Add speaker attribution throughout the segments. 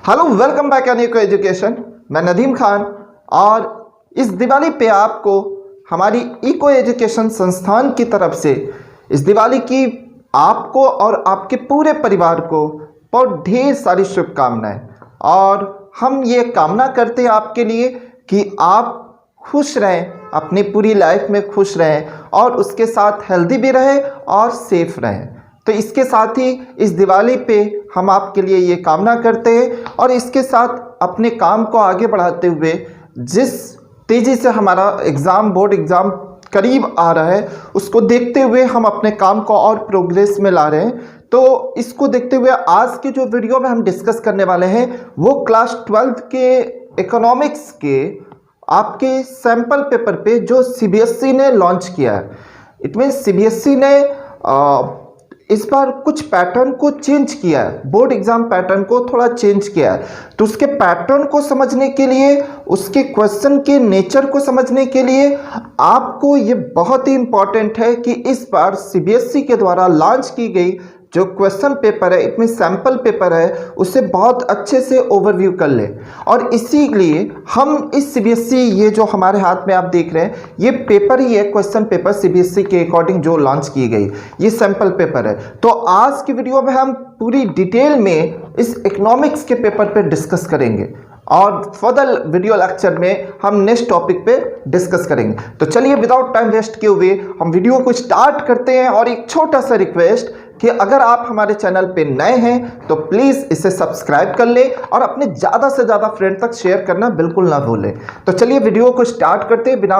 Speaker 1: Hello, welcome back अनिको education. मैं नदीम खान और इस दिवाली पे आपको हमारी इको एजुकेशन संस्थान की तरफ से इस दिवाली की आपको और आपके पूरे परिवार को बहुत ढेर सारी शुभकामनाएं। और हम ये कामना करते हैं आपके लिए कि आप खुश रहें, अपनी पूरी लाइफ में खुश रहें और उसके साथ हेल्दी भी रहें और सेफ रहें। तो इसके साथ ही इस दिवाली पे हम आपके लिए ये कामना करते हैं और इसके साथ अपने काम को आगे बढ़ाते हुए जिस तेज़ी से हमारा बोर्ड एग्ज़ाम करीब आ रहा है उसको देखते हुए हम अपने काम को और प्रोग्रेस में ला रहे हैं। तो इसको देखते हुए आज के जो वीडियो में हम डिस्कस करने वाले हैं वो क्लास 12th के इकोनॉमिक्स के आपके सैम्पल पेपर पे जो सीबीएसई ने लॉन्च किया है। इट मीन सीबीएसई ने इस बार कुछ पैटर्न को चेंज किया है, बोर्ड एग्जाम पैटर्न को थोड़ा चेंज किया है। तो उसके पैटर्न को समझने के लिए, उसके क्वेश्चन के नेचर को समझने के लिए आपको ये बहुत ही इंपॉर्टेंट है कि इस बार सीबीएसई के द्वारा लॉन्च की गई जो क्वेश्चन पेपर है, इसमें सैम्पल पेपर है, उसे बहुत अच्छे से ओवरव्यू कर ले। और इसीलिए हम इस सीबीएसई ये जो हमारे हाथ में आप देख रहे हैं ये पेपर ही है, क्वेश्चन पेपर सीबीएसई के अकॉर्डिंग जो लॉन्च की गई ये सैम्पल पेपर है। तो आज की वीडियो में हम पूरी डिटेल में इस इकोनॉमिक्स के पेपर पे डिस्कस करेंगे और फर्दर वीडियो लेक्चर में हम नेक्स्ट टॉपिक पे डिस्कस करेंगे। तो चलिए विदाउट टाइम वेस्ट किए हुए हम वीडियो को स्टार्ट करते हैं। और एक छोटा सा रिक्वेस्ट कि अगर आप हमारे चैनल पे नए हैं तो प्लीज़ इसे सब्सक्राइब कर लें और अपने ज़्यादा से ज़्यादा फ्रेंड तक शेयर करना बिल्कुल ना भूलें। तो चलिए वीडियो को स्टार्ट करते हैं बिना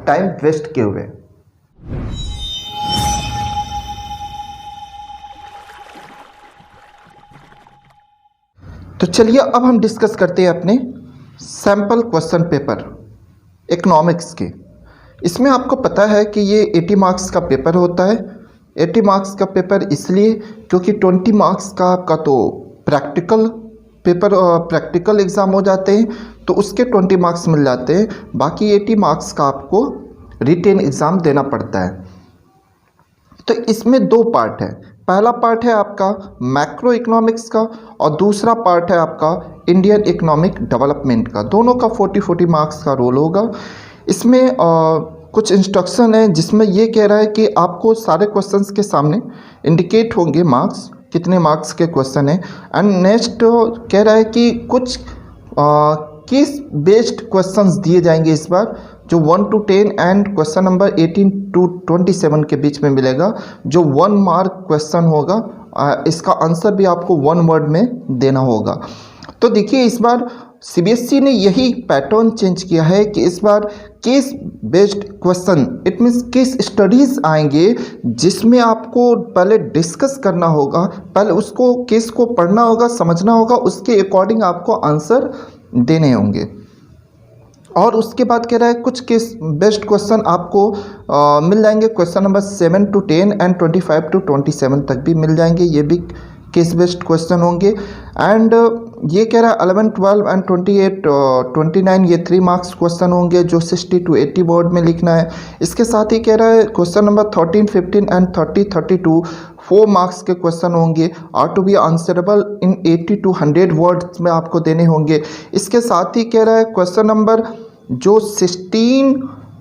Speaker 1: टाइम वेस्ट किए हुए। तो चलिए अब हम डिस्कस करते हैं अपने सैम्पल क्वेश्चन पेपर इकोनॉमिक्स के। इसमें आपको पता है कि ये 80 मार्क्स का पेपर होता है। 80 मार्क्स का पेपर इसलिए क्योंकि 20 मार्क्स का आपका तो प्रैक्टिकल एग्ज़ाम हो जाते हैं तो उसके 20 मार्क्स मिल जाते हैं। बाकी 80 मार्क्स का आपको रिटेन एग्ज़ाम देना पड़ता है। तो इसमें दो पार्ट है। पहला पार्ट है आपका मैक्रो इकोनॉमिक्स का और दूसरा पार्ट है आपका इंडियन इकोनॉमिक डेवलपमेंट का। दोनों का 40-40 मार्क्स का रोल होगा। इसमें कुछ इंस्ट्रक्शन है जिसमें ये कह रहा है कि आपको सारे क्वेश्चंस के सामने इंडिकेट होंगे मार्क्स, कितने मार्क्स के क्वेश्चन है। एंड नेक्स्ट कह रहा है कि कुछ केस बेस्ड क्वेश्चंस दिए जाएंगे इस बार, जो 1 to 10 and question number 18 to 27 के बीच में मिलेगा। जो 1 मार्क क्वेश्चन होगा इसका आंसर भी आपको 1 वर्ड में देना होगा। तो देखिए इस बार सीबीएसई ने यही पैटर्न चेंज किया है कि इस बार case based question, it means case studies आएंगे जिसमें आपको पहले डिस्कस करना होगा, पहले उसको केस को पढ़ना होगा, समझना होगा, उसके अकॉर्डिंग आपको आंसर देने होंगे। और उसके बाद कह रहा है कुछ केस बेस्ड क्वेश्चन आपको मिल जाएंगे, question number 7 to 10 and 25 to 27 तक भी मिल जाएंगे, ये भी केस बेस्ड क्वेश्चन होंगे। एंड ये कह रहा है 11, 12 एंड 28, 29 ये 3 मार्क्स क्वेश्चन होंगे जो 60 to 80 वर्ड में लिखना है। इसके साथ ही कह रहा है क्वेश्चन नंबर 13, 15 एंड 30, 32 4 मार्क्स के क्वेश्चन होंगे और to be answerable in 80 to 100 words में आपको देने होंगे। इसके साथ ही कह रहा है क्वेश्चन नंबर जो 16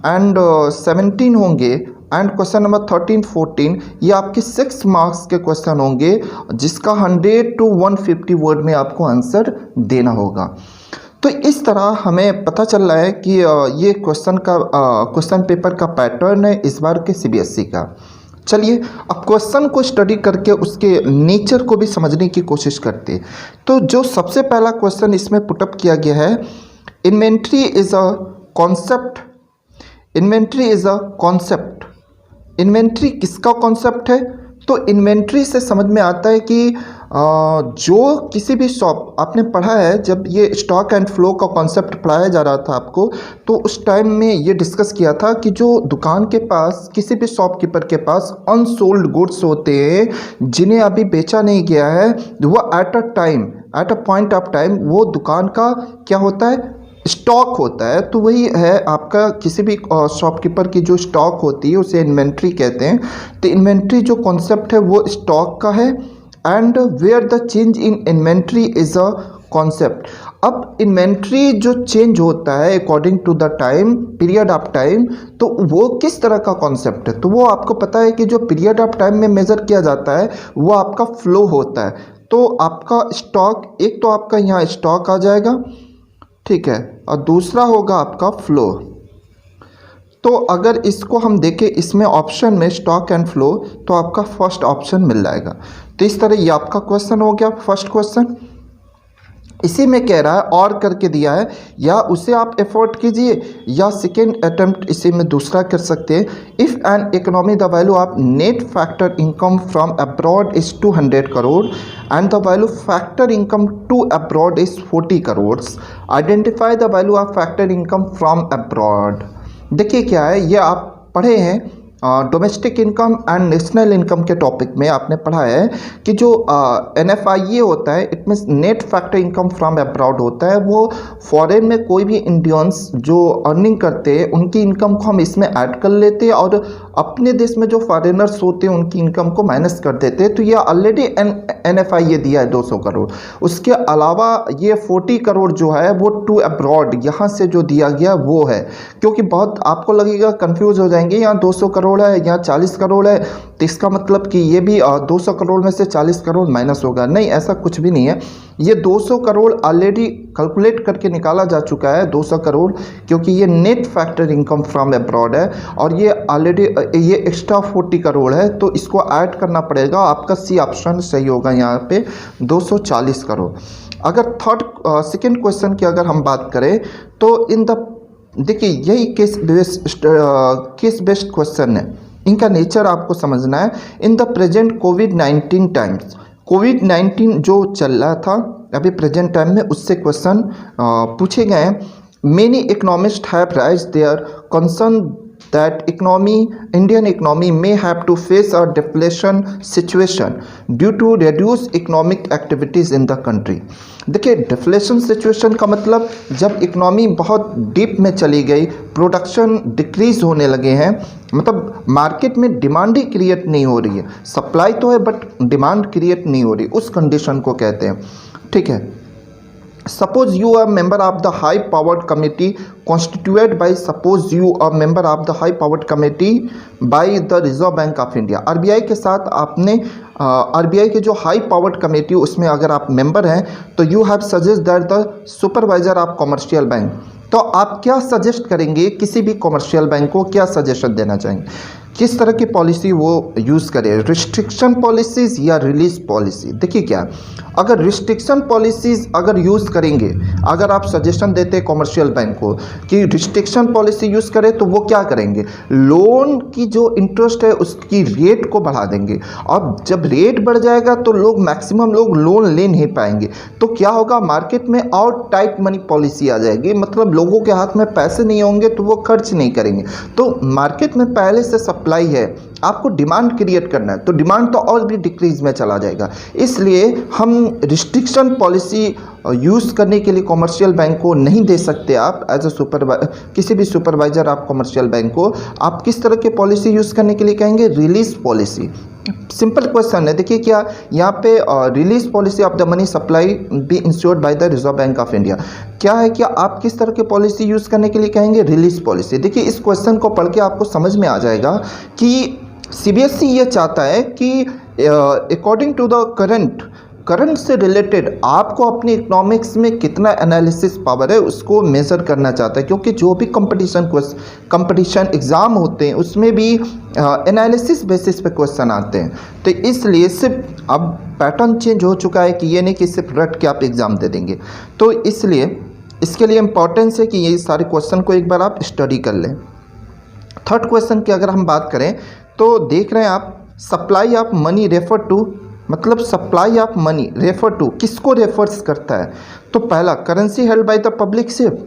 Speaker 1: एंड 17 होंगे एंड क्वेश्चन नंबर 13, 14 ये आपके 6 मार्क्स के क्वेश्चन होंगे जिसका 100 to 150 वर्ड में आपको आंसर देना होगा। तो इस तरह हमें पता चल रहा है कि ये क्वेश्चन पेपर का पैटर्न है इस बार के सीबीएसई का। चलिए अब क्वेश्चन को स्टडी करके उसके नेचर को भी समझने की कोशिश करते हैं। तो जो सबसे पहला क्वेश्चन इसमें पुटअप किया गया है, inventory is a concept. Inventory is a concept. Inventory किसका कॉन्सेप्ट है? तो इन्वेंट्री से समझ में आता है कि जो किसी भी शॉप आपने पढ़ा है, जब ये स्टॉक एंड फ्लो का कॉन्सेप्ट पढ़ाया जा रहा था आपको, तो उस टाइम में ये डिस्कस किया था कि जो दुकान के पास, किसी भी शॉपकीपर के पास अनसोल्ड गुड्स होते हैं जिन्हें अभी बेचा नहीं गया है, वो at a point of time वो दुकान का क्या होता है, स्टॉक होता है। तो वही है आपका किसी भी शॉपकीपर की जो स्टॉक होती है उसे इन्वेंट्री कहते हैं। तो इन्वेंट्री जो कॉन्सेप्ट है वो स्टॉक का है। And where the change in inventory is a concept. अब इन्वेंट्री जो चेंज होता है according to the time, period of time, तो वो किस तरह का कॉन्सेप्ट है? तो वो आपको पता है कि जो पीरियड ऑफ टाइम में मेज़र किया जाता है वो आपका फ्लो होता है। तो आपका स्टॉक, एक तो आपका यहाँ स्टॉक आ जाएगा, ठीक है, और दूसरा होगा आपका फ्लो। तो अगर इसको हम देखें इसमें ऑप्शन में स्टॉक एंड फ्लो, तो आपका फर्स्ट ऑप्शन मिल जाएगा। तो इस तरह ये आपका क्वेश्चन हो गया, फर्स्ट क्वेश्चन। इसी में कह रहा है और करके दिया है, या उसे आप एफोर्ड कीजिए या सेकेंड अटेम्प्ट इसी में दूसरा कर सकते हैं। If an economy the value of net factor income from abroad is 200 crore and the value factor income to abroad is 40 crore, identify the value of factor income from abroad. देखिए क्या है, ये आप पढ़े हैं domestic income and national income के topic में आपने पढ़ा है कि जो NFIA होता है, it means net factor income from abroad होता है। वो फॉरेन में कोई भी इंडियंस जो अर्निंग करते हैं उनकी इनकम को हम इसमें ऐड कर लेते हैं और अपने देश में जो फॉरेनर्स होते हैं उनकी इनकम को माइनस कर देते हैं। तो ये ऑलरेडी NFIA दिया है 200 करोड़। उसके अलावा ये 40 करोड़ जो है वो टू अब्रॉड यहाँ से जो दिया गया वो है, क्योंकि बहुत आपको लगेगा कंफ्यूज हो जाएंगे, यहाँ 200 करोड़ है, यहाँ 40 करोड़ है, तो इसका मतलब कि ये भी 200 करोड़ में से 40 करोड़ माइनस होगा। नहीं, ऐसा कुछ भी नहीं है। ये 200 करोड़ ऑलरेडी कैलकुलेट करके निकाला जा चुका है, 200 करोड़, क्योंकि ये net factor income from abroad है और ये ऑलरेडी ये एक्स्ट्रा 40 करोड़ है, तो इसको ऐड करना पड़ेगा। आपका सी ऑप्शन सही होगा यहाँ पे 240 करोड़। अगर सेकेंड क्वेश्चन की अगर हम बात करें तो इन द, देखिए यही केस बेस्ड क्वेश्चन है, इनका नेचर आपको समझना है। इन द प्रेजेंट कोविड-19 टाइम्स, कोविड-19 जो चल रहा था अभी प्रेजेंट टाइम में, उससे क्वेश्चन पूछे गए हैं। Many economist have raised their concern that Indian economy may have to face a deflation situation due to reduced economic activities in the country। देखिए डिफ्लेशन सिचुएशन का मतलब जब इकोनॉमी बहुत डीप में चली गई, प्रोडक्शन डिक्रीज होने लगे हैं, मतलब मार्केट में डिमांड ही क्रिएट नहीं हो रही है, सप्लाई तो है बट डिमांड क्रिएट नहीं हो रही, उस कंडीशन को कहते हैं, ठीक है। Suppose you are member of the high powered committee constituted by, suppose you are member of the high powered committee by the Reserve Bank of India। RBI के साथ आपने RBI के जो हाई पावर्ड कमेटी उसमें अगर आप member हैं तो you have suggest that the supervisor of commercial bank. तो आप क्या सजेस्ट करेंगे किसी भी कमर्शियल बैंक को, क्या सजेशन देना चाहेंगे, किस तरह की पॉलिसी वो यूज़ करे, रिस्ट्रिक्शन पॉलिसीज़ या रिलीज पॉलिसी? देखिए क्या, अगर रिस्ट्रिक्शन पॉलिसीज़ अगर यूज़ करेंगे, अगर आप सजेशन देते हैं कमर्शियल बैंक को कि रिस्ट्रिक्शन पॉलिसी यूज़ करें, तो वो क्या करेंगे, लोन की जो इंटरेस्ट है उसकी रेट को बढ़ा देंगे। अब जब रेट बढ़ जाएगा तो लोग, मैक्सिमम लोग लोन ले नहीं पाएंगे, तो क्या होगा, मार्केट में और टाइट मनी पॉलिसी आ जाएगी, मतलब लोगों के हाथ में पैसे नहीं होंगे तो वो खर्च नहीं करेंगे। तो मार्केट में पहले से सप्लाई है, आपको डिमांड क्रिएट करना है, तो डिमांड तो और भी डिक्रीज में चला जाएगा। इसलिए हम रिस्ट्रिक्शन पॉलिसी यूज़ करने के लिए कमर्शियल बैंक को नहीं दे सकते। आप एज ए किसी भी सुपरवाइजर आप कमर्शियल बैंक को आप किस तरह की पॉलिसी यूज़ करने के लिए कहेंगे, रिलीज पॉलिसी। सिंपल क्वेश्चन है, देखिए क्या यहाँ पे release policy of the money supply be insured by the Reserve Bank of India, क्या है कि आप किस तरह की पॉलिसी यूज़ करने के लिए कहेंगे, रिलीज पॉलिसी। देखिए इस क्वेश्चन को पढ़ के आपको समझ में आ जाएगा कि CBSE ये चाहता है कि अकॉर्डिंग टू द करंट से रिलेटेड आपको अपनी इकोनॉमिक्स में कितना एनालिसिस पावर है उसको मेज़र करना चाहता है, क्योंकि जो भी कंपटीशन एग्ज़ाम होते हैं उसमें भी एनालिसिस बेसिस पे क्वेश्चन आते हैं। तो इसलिए सिर्फ अब पैटर्न चेंज हो चुका है कि ये नहीं कि सिर्फ रट के आप एग्ज़ाम दे देंगे, तो इसलिए इसके लिए इम्पॉर्टेंस है कि ये सारे क्वेश्चन को एक बार आप स्टडी कर लें। थर्ड क्वेश्चन की अगर हम बात करें तो देख रहे हैं आप, supply of money refer to, मतलब supply of money refer to किसको रेफर्स करता है, तो पहला currency held by the public सिर्फ,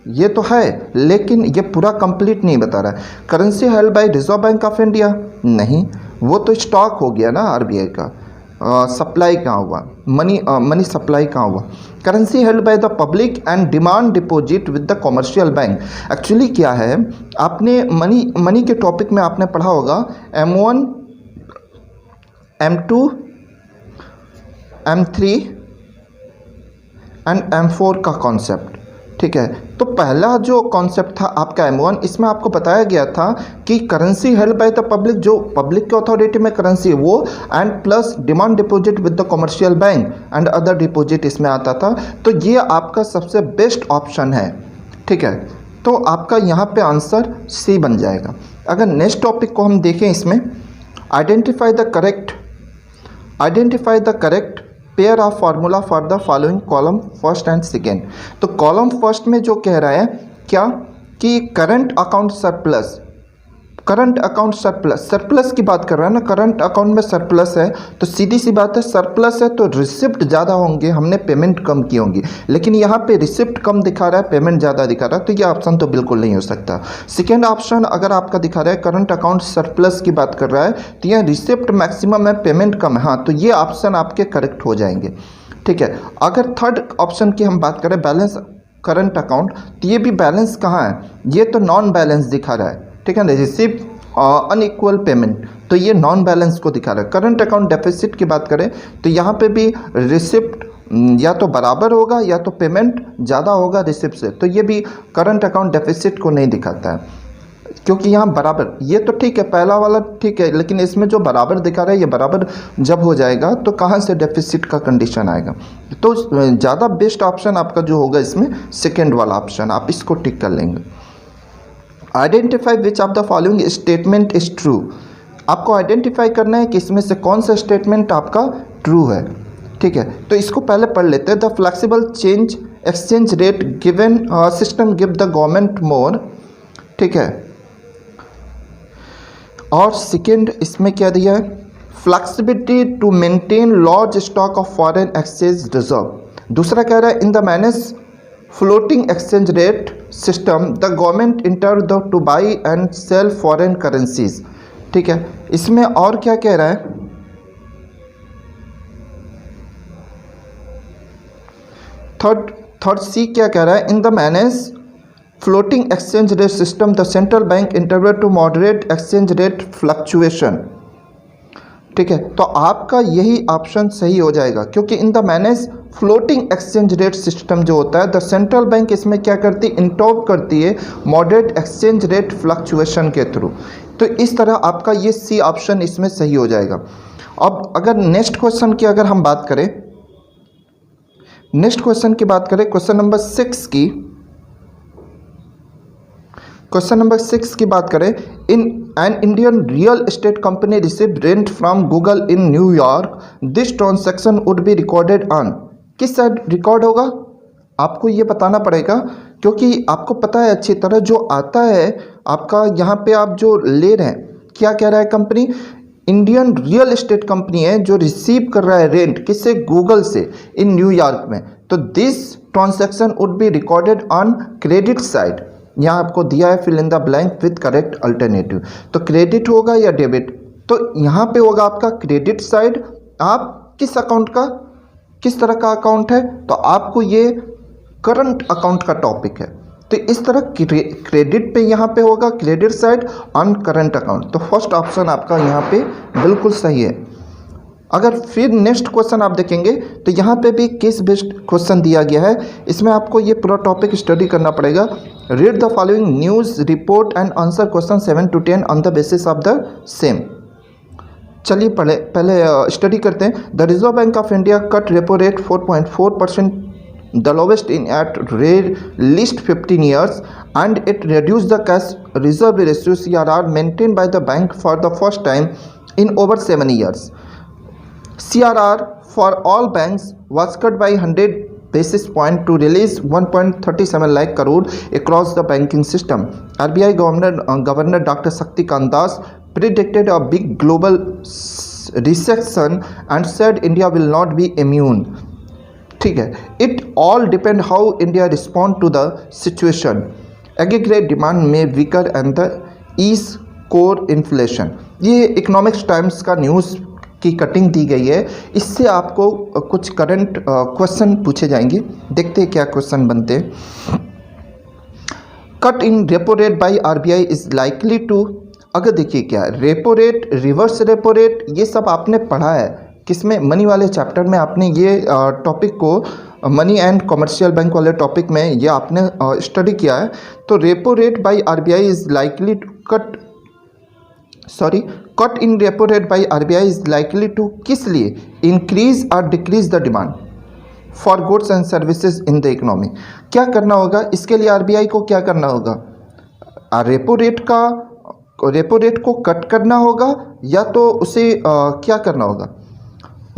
Speaker 1: ये तो है लेकिन ये पूरा कंप्लीट नहीं बता रहा है। Currency held bye reserve Bank of India, नहीं, वो तो स्टॉक हो गया ना RBI का। सप्लाई कहाँ हुआ, मनी सप्लाई कहाँ हुआ, currency held by the public and demand deposit with the commercial bank. Actually क्या है, आपने मनी के टॉपिक में आपने पढ़ा होगा M1 M2 M3 and M4 का कॉन्सेप्ट। ठीक है, तो पहला जो कॉन्सेप्ट था आपका M1, इसमें आपको बताया गया था कि currency held by the public, जो पब्लिक के अथॉरिटी में करेंसी है वो, and plus demand deposit with the commercial bank and other deposit इसमें आता था। तो ये आपका सबसे बेस्ट ऑप्शन है। ठीक है, तो आपका यहाँ पे आंसर सी बन जाएगा। अगर नेक्स्ट टॉपिक को हम देखें, इसमें identify the correct pair of formula for the following column first and second. तो कॉलम फर्स्ट में जो कह रहा है क्या कि करंट अकाउंट सरप्लस की बात कर रहा है ना, करंट अकाउंट में सरप्लस है, तो सीधी सी बात है सरप्लस है तो रिसिप्ट ज़्यादा होंगे, हमने पेमेंट कम की होंगी, लेकिन यहाँ पे रिसिप्ट कम दिखा रहा है, पेमेंट ज़्यादा दिखा रहा है, तो ये ऑप्शन तो बिल्कुल नहीं हो सकता। सेकेंड ऑप्शन अगर आपका दिखा रहा है करंट अकाउंट सरप्लस की बात कर रहा है, तो यह रिसिप्ट मैक्सिमम है, पेमेंट कम है, हाँ, तो ये ऑप्शन आपके करेक्ट हो जाएंगे। ठीक है, अगर थर्ड ऑप्शन की हम बात करें बैलेंस करंट अकाउंट, तो ये भी बैलेंस कहाँ है, ये तो नॉन बैलेंस दिखा रहा है। ठीक है ना, रिसिप्ट अनइक्वल पेमेंट, तो ये नॉन बैलेंस को दिखा रहा है। करंट अकाउंट डेफिसिट की बात करें तो यहाँ पे भी रिसिप्ट या तो बराबर होगा या तो पेमेंट ज़्यादा होगा रिसिप्ट से, तो ये भी करंट अकाउंट डेफिसिट को नहीं दिखाता है, क्योंकि यहाँ बराबर, ये तो ठीक है पहला वाला ठीक है, लेकिन इसमें जो बराबर दिखा रहा है ये बराबर जब हो जाएगा तो कहाँ से डेफिसिट का कंडीशन आएगा। तो ज़्यादा बेस्ट ऑप्शन आपका जो होगा इसमें सेकेंड वाला ऑप्शन, आप इसको टिक कर लेंगे। Identify which of the following statement is true. आपको आइडेंटिफाई करना है कि इसमें से कौन सा स्टेटमेंट आपका ट्रू है। ठीक है, तो इसको पहले पढ़ लेते हैं। The flexible change exchange rate given system give the government more. ठीक है, और सेकेंड इसमें क्या दिया है, flexibility to maintain large stock of foreign exchange reserve. दूसरा कह रहा है in the manage floating exchange rate system the government inter the to buy and sell foreign currencies. ठीक है, इसमें और क्या कह रहा है, थर्ड सी क्या कह रहा है, in the manage floating exchange rate system the central bank intervene to moderate exchange rate fluctuation. ठीक है, तो आपका यही ऑप्शन सही हो जाएगा, क्योंकि इन the manage floating exchange rate system जो होता है द सेंट्रल बैंक इसमें क्या करती है, इंटॉप करती है मॉडरेट एक्सचेंज रेट फ्लक्चुएशन के थ्रू। तो इस तरह आपका ये सी ऑप्शन इसमें सही हो जाएगा। अब अगर नेक्स्ट क्वेश्चन की अगर हम बात करें, क्वेश्चन नंबर 6 की, बात करें, in an Indian real estate company received rent from Google in New York, this transaction would be recorded on. किस साइड रिकॉर्ड होगा आपको ये बताना पड़ेगा, क्योंकि आपको पता है अच्छी तरह जो आता है आपका यहाँ पे आप जो ले रहे हैं, क्या कह रहा है company, Indian real estate company है जो रिसीव कर रहा है रेंट किससे, गूगल से, इन न्यूयॉर्क में, तो this transaction would be recorded on credit side. यहाँ आपको दिया है fill in the blank with correct alternative, तो क्रेडिट होगा या डेबिट, तो यहाँ पे होगा आपका क्रेडिट साइड। आप किस अकाउंट का, किस तरह का अकाउंट है, तो आपको ये करंट अकाउंट का टॉपिक है, तो इस तरह क्रेडिट पे यहाँ पे होगा credit side on current account, तो फर्स्ट ऑप्शन आपका यहाँ पे बिल्कुल सही है। अगर फिर नेक्स्ट क्वेश्चन आप देखेंगे तो यहाँ पे भी केस बेस्ड क्वेश्चन दिया गया है, इसमें आपको ये पूरा टॉपिक स्टडी करना पड़ेगा। Read the following news report and answer question 7 to 10 on the basis of the same. चलिए पहले स्टडी करते हैं। The Reserve Bank of India cut repo rate 4.4%, the lowest in at least 15 years, and it reduced the cash reserve ratio CRR maintained by the bank for the first time in over 7 years. CRR for all banks was cut by 100 basis point to release 1.37 lakh crore across the banking system. RBI Governor Dr. Shaktikant Das predicted a big global recession and said India will not be immune. ठीक है, it all depend how India respond to the situation. Aggregate demand may weaker and the ease core inflation. ये economics times का news की cutting दी गई है, इससे आपको कुछ करंट क्वेश्चन पूछे जाएंगे, देखते हैं क्या क्वेश्चन बनते हैं। Cut in repo rate by RBI is likely to, अगर देखिए क्या repo rate, reverse repo rate, ये सब आपने पढ़ा है किसमें, मनी वाले चैप्टर में आपने ये टॉपिक को मनी एंड कमर्शियल बैंक वाले टॉपिक में ये आपने स्टडी किया है। तो repo rate by RBI is likely to cut in repo rate by RBI is likely to किस लिए इंक्रीज और decrease the demand for goods and services in the economy. क्या करना होगा इसके लिए, आरबीआई को क्या करना होगा, रेपो रेट को कट करना होगा या तो उसे क्या करना होगा।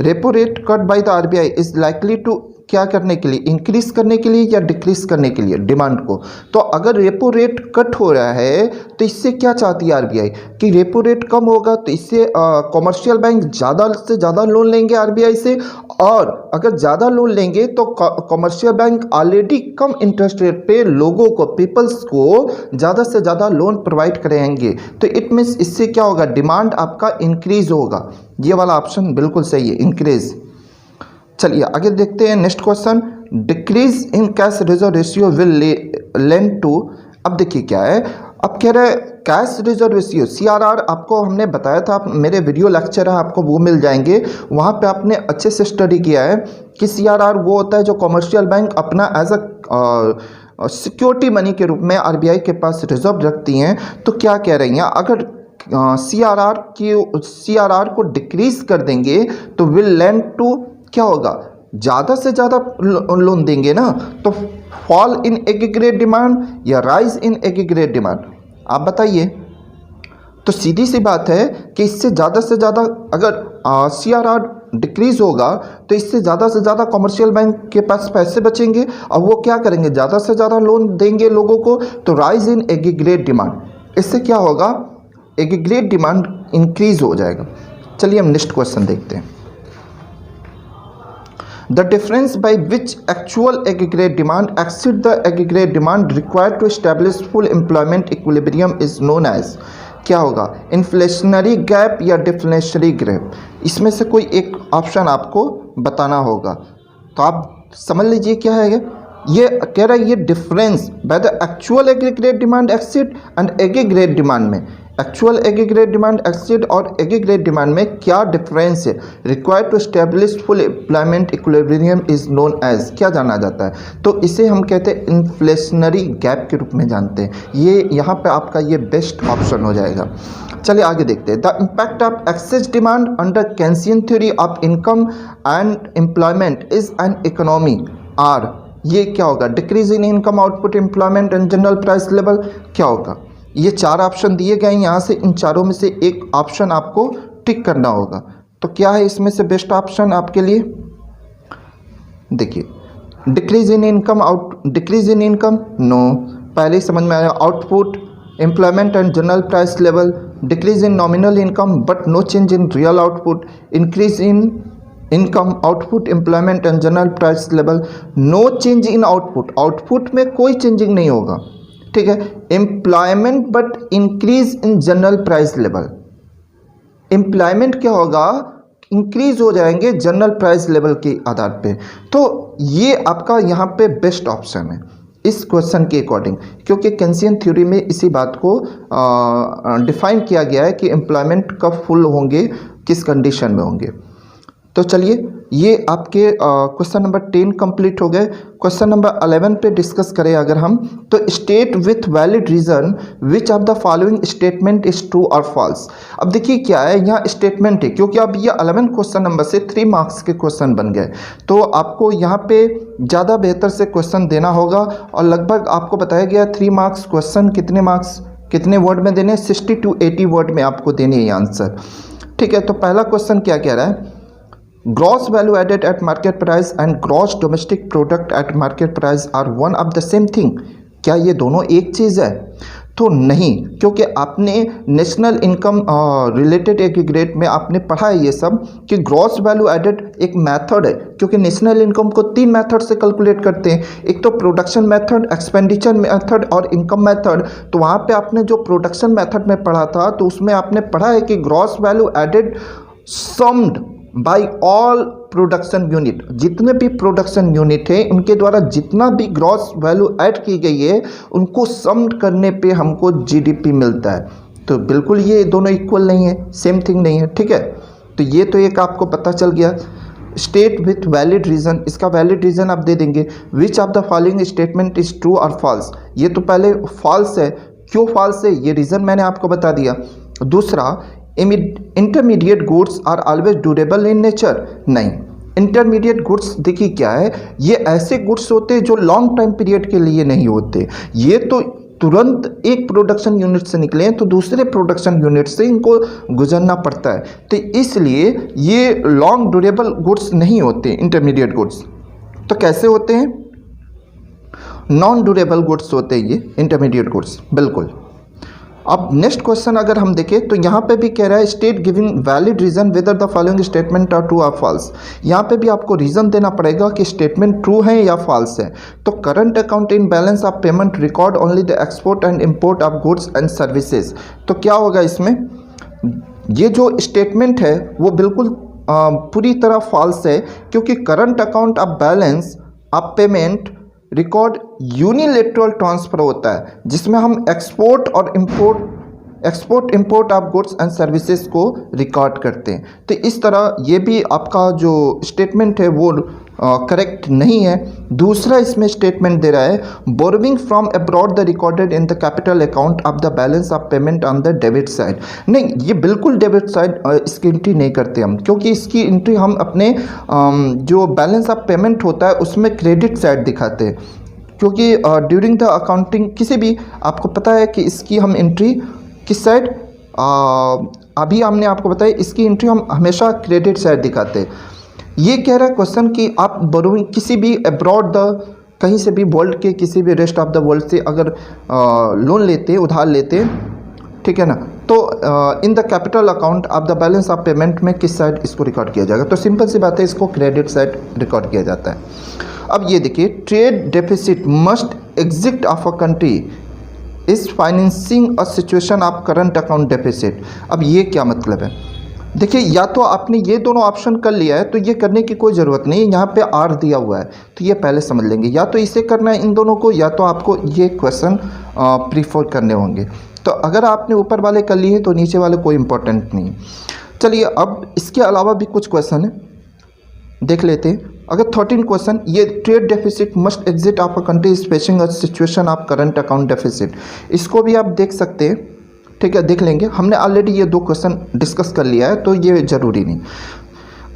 Speaker 1: Repo rate cut by the RBI is likely to क्या करने के लिए, इंक्रीज करने के लिए या डिक्रीज करने के लिए डिमांड को। तो अगर रेपो रेट कट हो रहा है तो इससे क्या चाहती है आरबीआई कि रेपो रेट कम होगा तो इससे कमर्शियल बैंक ज़्यादा से ज़्यादा लोन लेंगे आरबीआई से, और अगर ज़्यादा लोन लेंगे तो कमर्शियल बैंक ऑलरेडी कम इंटरेस्ट रेट पे लोगों को, पीपल्स को ज़्यादा से ज़्यादा लोन प्रोवाइड करेंगे। तो इट मीन्स इससे क्या होगा, डिमांड आपका इंक्रीज होगा। ये वाला ऑप्शन बिल्कुल सही है, इंक्रीज। चलिए आगे देखते हैं next question, decrease in cash reserve ratio will lend to. अब देखिए क्या है, अब कह रहे हैं कैश रिजर्व रेशियो CRR, आपको हमने बताया था, आप मेरे वीडियो लेक्चर है आपको वो मिल जाएंगे, वहाँ पे आपने अच्छे से स्टडी किया है कि CRR वो होता है जो कमर्शियल बैंक अपना एज अ सिक्योरिटी मनी के रूप में आरबीआई के पास रिजर्व रखती हैं। तो क्या कह रही हैं, अगर CRR को डिक्रीज कर देंगे तो विल लेंड टू क्या होगा, ज़्यादा से ज़्यादा लोन देंगे ना, तो फॉल इन एग्रीगेट डिमांड या राइज इन एग्रीगेट डिमांड, आप बताइए। तो सीधी सी बात है कि इससे ज़्यादा से ज़्यादा अगर CRR डिक्रीज होगा तो इससे ज़्यादा से ज़्यादा कमर्शियल बैंक के पास पैसे बचेंगे और वो क्या करेंगे, ज़्यादा से ज़्यादा लोन देंगे लोगों को। तो राइज इन एग्रीगेट डिमांड, इससे क्या होगा, एग्रीगेट डिमांड इंक्रीज हो जाएगा। चलिए हम नेक्स्ट क्वेश्चन देखते हैं। The difference by which actual aggregate demand exceed the aggregate demand required to establish full employment equilibrium is known as, क्या होगा, इन्फ्लेशनरी गैप या डिफ्लेशनरी गैप। इसमें से कोई एक ऑप्शन आपको बताना होगा। तो आप समझ लीजिए क्या है ये कह रहा है, ये difference by the actual aggregate demand exceed and aggregate demand में, एक्चुअल एग्रीगेट डिमांड एक्सीड और एग्रीगेट डिमांड में क्या डिफरेंस है, required to establish full employment equilibrium is known as, क्या जाना जाता है। तो इसे हम कहते हैं इन्फ्लेशनरी गैप के रूप में जानते हैं। ये यहाँ पे आपका ये बेस्ट ऑप्शन हो जाएगा। चलिए आगे देखते हैं, the impact of excess demand under Keynesian theory of income and employment is an economy are, ये क्या होगा, decrease in income output employment and general price level, क्या होगा। ये चार ऑप्शन दिए गए हैं, यहाँ से इन चारों में से एक ऑप्शन आपको टिक करना होगा। तो क्या है इसमें से बेस्ट ऑप्शन आपके लिए, देखिए, decrease in income decrease in income, no, पहले ही समझ में आया। Output employment and general price level, decrease in nominal income but no change in real output, increase in income output employment and general price level, no change in output, output में कोई changing नहीं होगा, ठीक है। Employment but increase in general price level, employment क्या होगा, increase हो जाएंगे जनरल प्राइस लेवल के आधार पे। तो ये आपका यहाँ पे बेस्ट ऑप्शन है इस क्वेश्चन के अकॉर्डिंग, क्योंकि केन्सियन थ्योरी में इसी बात को डिफाइन किया गया है कि एम्प्लॉयमेंट कब फुल होंगे, किस कंडीशन में होंगे। तो चलिए ये आपके क्वेश्चन नंबर 10 कंप्लीट हो गए। क्वेश्चन नंबर 11 पे डिस्कस करें अगर हम, तो state with valid reason which of the following statement is true और फॉल्स। अब देखिए क्या है, यहाँ स्टेटमेंट है, क्योंकि अब ये 11 क्वेश्चन नंबर से 3 मार्क्स के क्वेश्चन बन गए, तो आपको यहाँ पे ज़्यादा बेहतर से क्वेश्चन देना होगा। और लगभग आपको बताया गया 3 मार्क्स क्वेश्चन कितने वर्ड में देने, 60 to 80 वर्ड में आपको देने हैं आंसर, ठीक है। तो पहला क्वेश्चन क्या कह रहा है, gross value added at market price and gross domestic product at market price are one of the same thing, क्या ये दोनों एक चीज़ है? तो नहीं, क्योंकि आपने नेशनल इनकम रिलेटेड एग्रीगेट में आपने पढ़ा है ये सब कि ग्रॉस वैल्यू एडेड एक मेथड है, क्योंकि नेशनल इनकम को 3 मेथड से कैलकुलेट करते हैं, एक तो प्रोडक्शन मेथड, एक्सपेंडिचर मेथड और इनकम मेथड। तो वहाँ पे आपने जो प्रोडक्शन मेथड में पढ़ा था तो उसमें आपने पढ़ा है कि gross value added summed by all production unit, जितने भी प्रोडक्शन यूनिट है उनके द्वारा जितना भी ग्रॉस वैल्यू ऐड की गई है उनको सम्ड करने पे हमको जीडीपी मिलता है। तो बिल्कुल ये दोनों इक्वल नहीं है, सेम थिंग नहीं है, ठीक है। तो ये तो एक आपको पता चल गया। स्टेट विथ वैलिड रीज़न, इसका वैलिड रीज़न आप दे देंगे। विच of the following statement is true और फॉल्स, ये तो पहले फॉल्स है, क्यों फॉल्स है ये रीज़न मैंने आपको बता दिया। दूसरा, intermediate goods are always durable in nature, नहीं। इंटरमीडिएट गुड्स देखिए क्या है, ये ऐसे गुड्स होते हैं जो लॉन्ग टाइम पीरियड के लिए नहीं होते, ये तो तुरंत एक प्रोडक्शन यूनिट से निकले हैं तो दूसरे प्रोडक्शन यूनिट से इनको गुजरना पड़ता है, तो इसलिए ये लॉन्ग ड्यूरेबल गुड्स नहीं होते इंटरमीडिएट गुड्स। तो कैसे होते हैं? नॉन ड्यूरेबल गुड्स होते हैं ये इंटरमीडिएट गुड्स, बिल्कुल। अब नेक्स्ट क्वेश्चन अगर हम देखें तो यहाँ पे भी कह रहा है state giving valid reason whether the following statement are true और फॉल्स। यहाँ पे भी आपको रीजन देना पड़ेगा कि स्टेटमेंट ट्रू है या फॉल्स है। तो current account in balance of payment record only the export and import of goods and services. तो क्या होगा इसमें, ये जो स्टेटमेंट है वो बिल्कुल पूरी तरह फॉल्स है, क्योंकि current account of balance of payment record unilateral transfer होता है, जिसमें हम export import of goods and services को रिकॉर्ड करते हैं। तो इस तरह ये भी आपका जो स्टेटमेंट है वो करेक्ट नहीं है। दूसरा इसमें स्टेटमेंट दे रहा है borrowing from abroad the recorded in the capital account of the balance of payment on the debit side. नहीं, ये बिल्कुल डेबिट साइड इसकी एंट्री नहीं करते हम, क्योंकि इसकी एंट्री हम अपने जो बैलेंस ऑफ पेमेंट होता है उसमें क्रेडिट साइड दिखाते हैं, क्योंकि ड्यूरिंग द अकाउंटिंग किसी भी, आपको पता है कि इसकी हम एंट्री किस साइड, अभी हमने आपको बताया इसकी एंट्री हम हमेशा क्रेडिट साइड दिखाते हैं। ये कह रहा है क्वेश्चन कि आप बोरोइंग किसी भी अब्रॉड द, कहीं से भी वर्ल्ड के किसी भी रेस्ट ऑफ द वर्ल्ड से अगर लोन लेते, उधार लेते, ठीक है ना, तो in the capital account of the balance of payment में किस साइड इसको रिकॉर्ड किया जाएगा? तो सिंपल सी बात है, इसको क्रेडिट साइड रिकॉर्ड किया जाता है। अब ये देखिए, trade deficit must exit of a country is financing a situation of current account deficit. अब ये क्या मतलब है? देखिए, या तो आपने ये दोनों ऑप्शन कर लिया है तो ये करने की कोई ज़रूरत नहीं है, यहाँ पे आर दिया हुआ है तो ये पहले समझ लेंगे, या तो इसे करना है इन दोनों को, या तो आपको ये क्वेश्चन प्रीफर करने होंगे। तो अगर आपने ऊपर वाले कर लिए हैं तो नीचे वाले कोई इंपॉर्टेंट नहीं। चलिए, अब इसके अलावा भी कुछ क्वेश्चन है, देख लेते हैं। अगर 13 क्वेश्चन, ये trade deficit must exit of a country is facing a situation of current account deficit, इसको भी आप देख सकते हैं, ठीक है, देख लेंगे। हमने ऑलरेडी ये 2 क्वेश्चन डिस्कस कर लिया है तो ये ज़रूरी नहीं।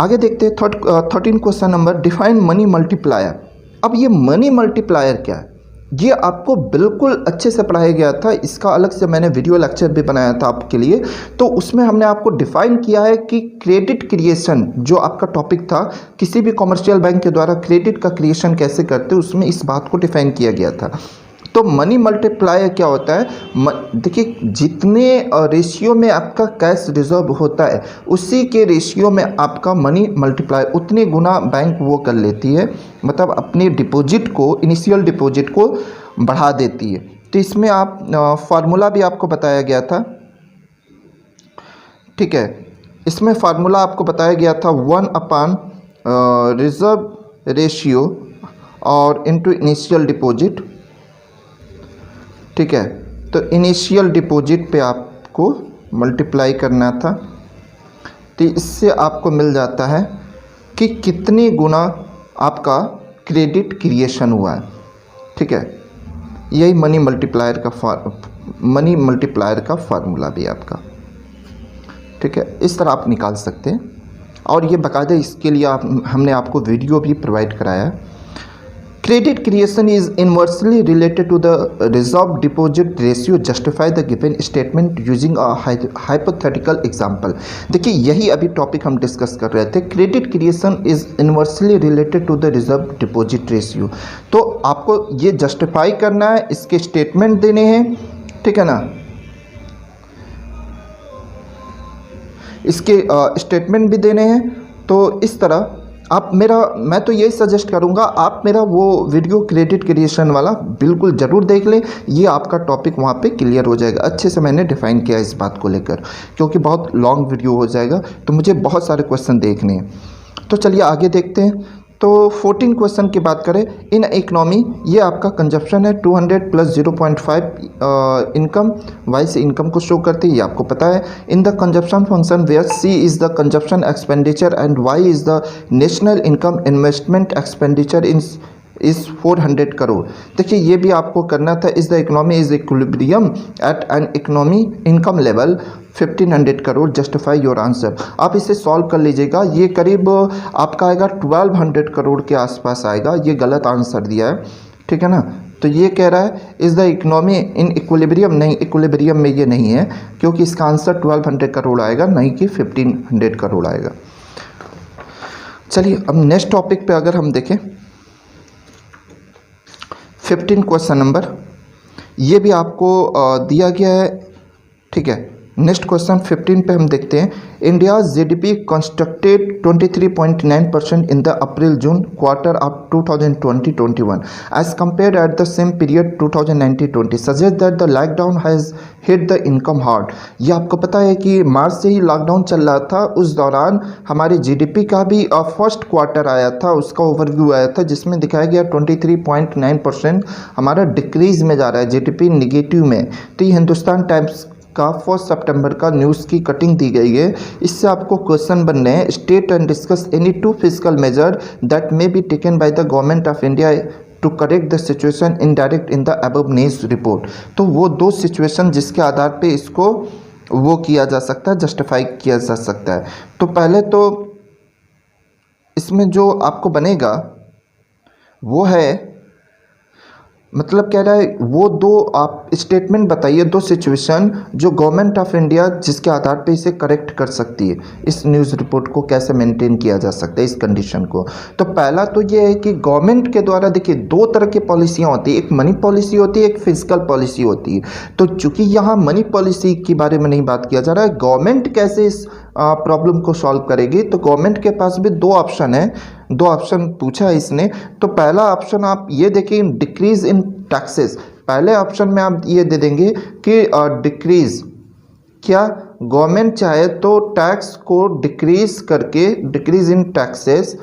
Speaker 1: आगे देखते हैं 13 question number, define money multiplier. अब ये मनी मल्टीप्लायर क्या है? ये आपको बिल्कुल अच्छे से पढ़ाया गया था, इसका अलग से मैंने वीडियो लेक्चर भी बनाया था आपके लिए, तो उसमें हमने आपको डिफाइन किया है कि क्रेडिट क्रिएशन जो आपका टॉपिक था, किसी भी कमर्शियल बैंक के द्वारा क्रेडिट का क्रिएशन कैसे करते, उसमें इस बात को डिफाइन किया गया था। तो मनी मल्टीप्लायर क्या होता है? देखिए, जितने रेशियो में आपका कैश रिजर्व होता है उसी के रेशियो में आपका मनी मल्टीप्लायर उतने गुना बैंक वो कर लेती है, मतलब अपनी डिपॉजिट को, इनिशियल डिपॉजिट को बढ़ा देती है। तो इसमें आप फार्मूला भी आपको बताया गया था, ठीक है, इसमें फार्मूला आपको बताया गया था 1/, रिजर्व रेशियो और इनटू इनिशियल डिपॉजिट, ठीक है। तो इनिशियल डिपॉजिट पे आपको मल्टीप्लाई करना था, तो इससे आपको मिल जाता है कि कितनी गुना आपका क्रेडिट क्रिएशन हुआ है, ठीक है। यही मनी मल्टीप्लायर का फार्मूला भी आपका, ठीक है, इस तरह आप निकाल सकते हैं। और ये बाकायदा इसके लिए हमने आपको वीडियो भी प्रोवाइड कराया है। Credit creation is inversely related to the reserve deposit ratio. Justify the given statement using a hypothetical example. देखिए, यही अभी टॉपिक हम डिस्कस कर रहे थे। Credit creation is inversely related to the reserve deposit ratio. तो आपको ये जस्टिफाई करना है, इसके स्टेटमेंट देने हैं, ठीक है ना, इसके स्टेटमेंट भी देने हैं। तो इस तरह मैं तो यही सजेस्ट करूंगा, आप मेरा वो वीडियो क्रेडिट क्रिएशन वाला बिल्कुल ज़रूर देख लें, ये आपका टॉपिक वहाँ पे क्लियर हो जाएगा। अच्छे से मैंने डिफ़ाइन किया इस बात को लेकर, क्योंकि बहुत लॉन्ग वीडियो हो जाएगा तो मुझे बहुत सारे क्वेश्चन देखने हैं। तो चलिए आगे देखते हैं। तो 14 क्वेश्चन की बात करें, इन इकोनॉमी ये आपका कंजप्शन है 200 प्लस 0.5 इनकम, वाई से इनकम को शो करती है, ये आपको पता है। In the consumption function where C is the consumption expenditure and Y is the national income investment expenditure in is 400 crore. देखिए ये भी आपको करना था। Is the economy is equilibrium at an economy income level 1500 crore, justify your answer. आप इसे solve कर लीजिएगा, ये करीब आपका आएगा 1200 करोड़ के आसपास आएगा। ये गलत आंसर दिया है, ठीक है ना। तो ये कह रहा है is the economy in equilibrium, नहीं इक्विलिब्रियम में ये नहीं है, क्योंकि इसका आंसर 1200 करोड़ आएगा, नहीं कि 1500 करोड़ आएगा। चलिए अब नेक्स्ट टॉपिक पे अगर हम देखें 15 क्वेश्चन नंबर, ये भी आपको दिया गया है, ठीक है। नेक्स्ट क्वेश्चन 15 पे हम देखते हैं, India GDP constructed 23.9% in the April June quarter of 2020-21 as compare at the same period 2019-20 suggest that the lockdown has hit the income hard. ये आपको पता है कि मार्च से ही लॉकडाउन चल रहा था, उस दौरान हमारी जीडीपी का भी फर्स्ट क्वार्टर आया था, उसका ओवरव्यू आया था, जिसमें दिखाया गया 23.9% हमारा डिक्रीज में जा रहा है, जीडीपी निगेटिव में। तो ये हिंदुस्तान टाइम्स का 1 सितंबर का न्यूज़ की कटिंग दी गई है। इससे आपको क्वेश्चन बनने हैं, state and discuss any 2 physical measure that may be taken by the government of India to correct the situation indirect in the above news report. तो वो 2 सिचुएशन जिसके आधार पे इसको वो किया जा सकता है, जस्टिफाई किया जा सकता है। तो पहले तो इसमें जो आपको बनेगा वो है, मतलब कह रहा है वो 2 आप स्टेटमेंट बताइए, 2 सिचुएशन जो गवर्नमेंट ऑफ इंडिया जिसके आधार पे इसे करेक्ट कर सकती है, इस न्यूज़ रिपोर्ट को कैसे मेंटेन किया जा सकता है, इस कंडीशन को। तो पहला तो ये है कि गवर्नमेंट के द्वारा, देखिए 2 तरह की पॉलिसियाँ होती है, एक मनी पॉलिसी होती है, एक फिजिकल पॉलिसी होती है। तो चूंकि यहाँ मनी पॉलिसी के बारे में नहीं बात किया जा रहा है, गवर्नमेंट कैसे इस प्रॉब्लम को सॉल्व करेगी, तो गवर्नमेंट के पास भी 2 ऑप्शन है, 2 ऑप्शन पूछा है इसने। तो पहला ऑप्शन आप ये देखिए, डिक्रीज इन टैक्सेस। पहले ऑप्शन में आप ये दे देंगे कि डिक्रीज, क्या गवर्नमेंट चाहे तो टैक्स को डिक्रीज करके, डिक्रीज इन टैक्सेस,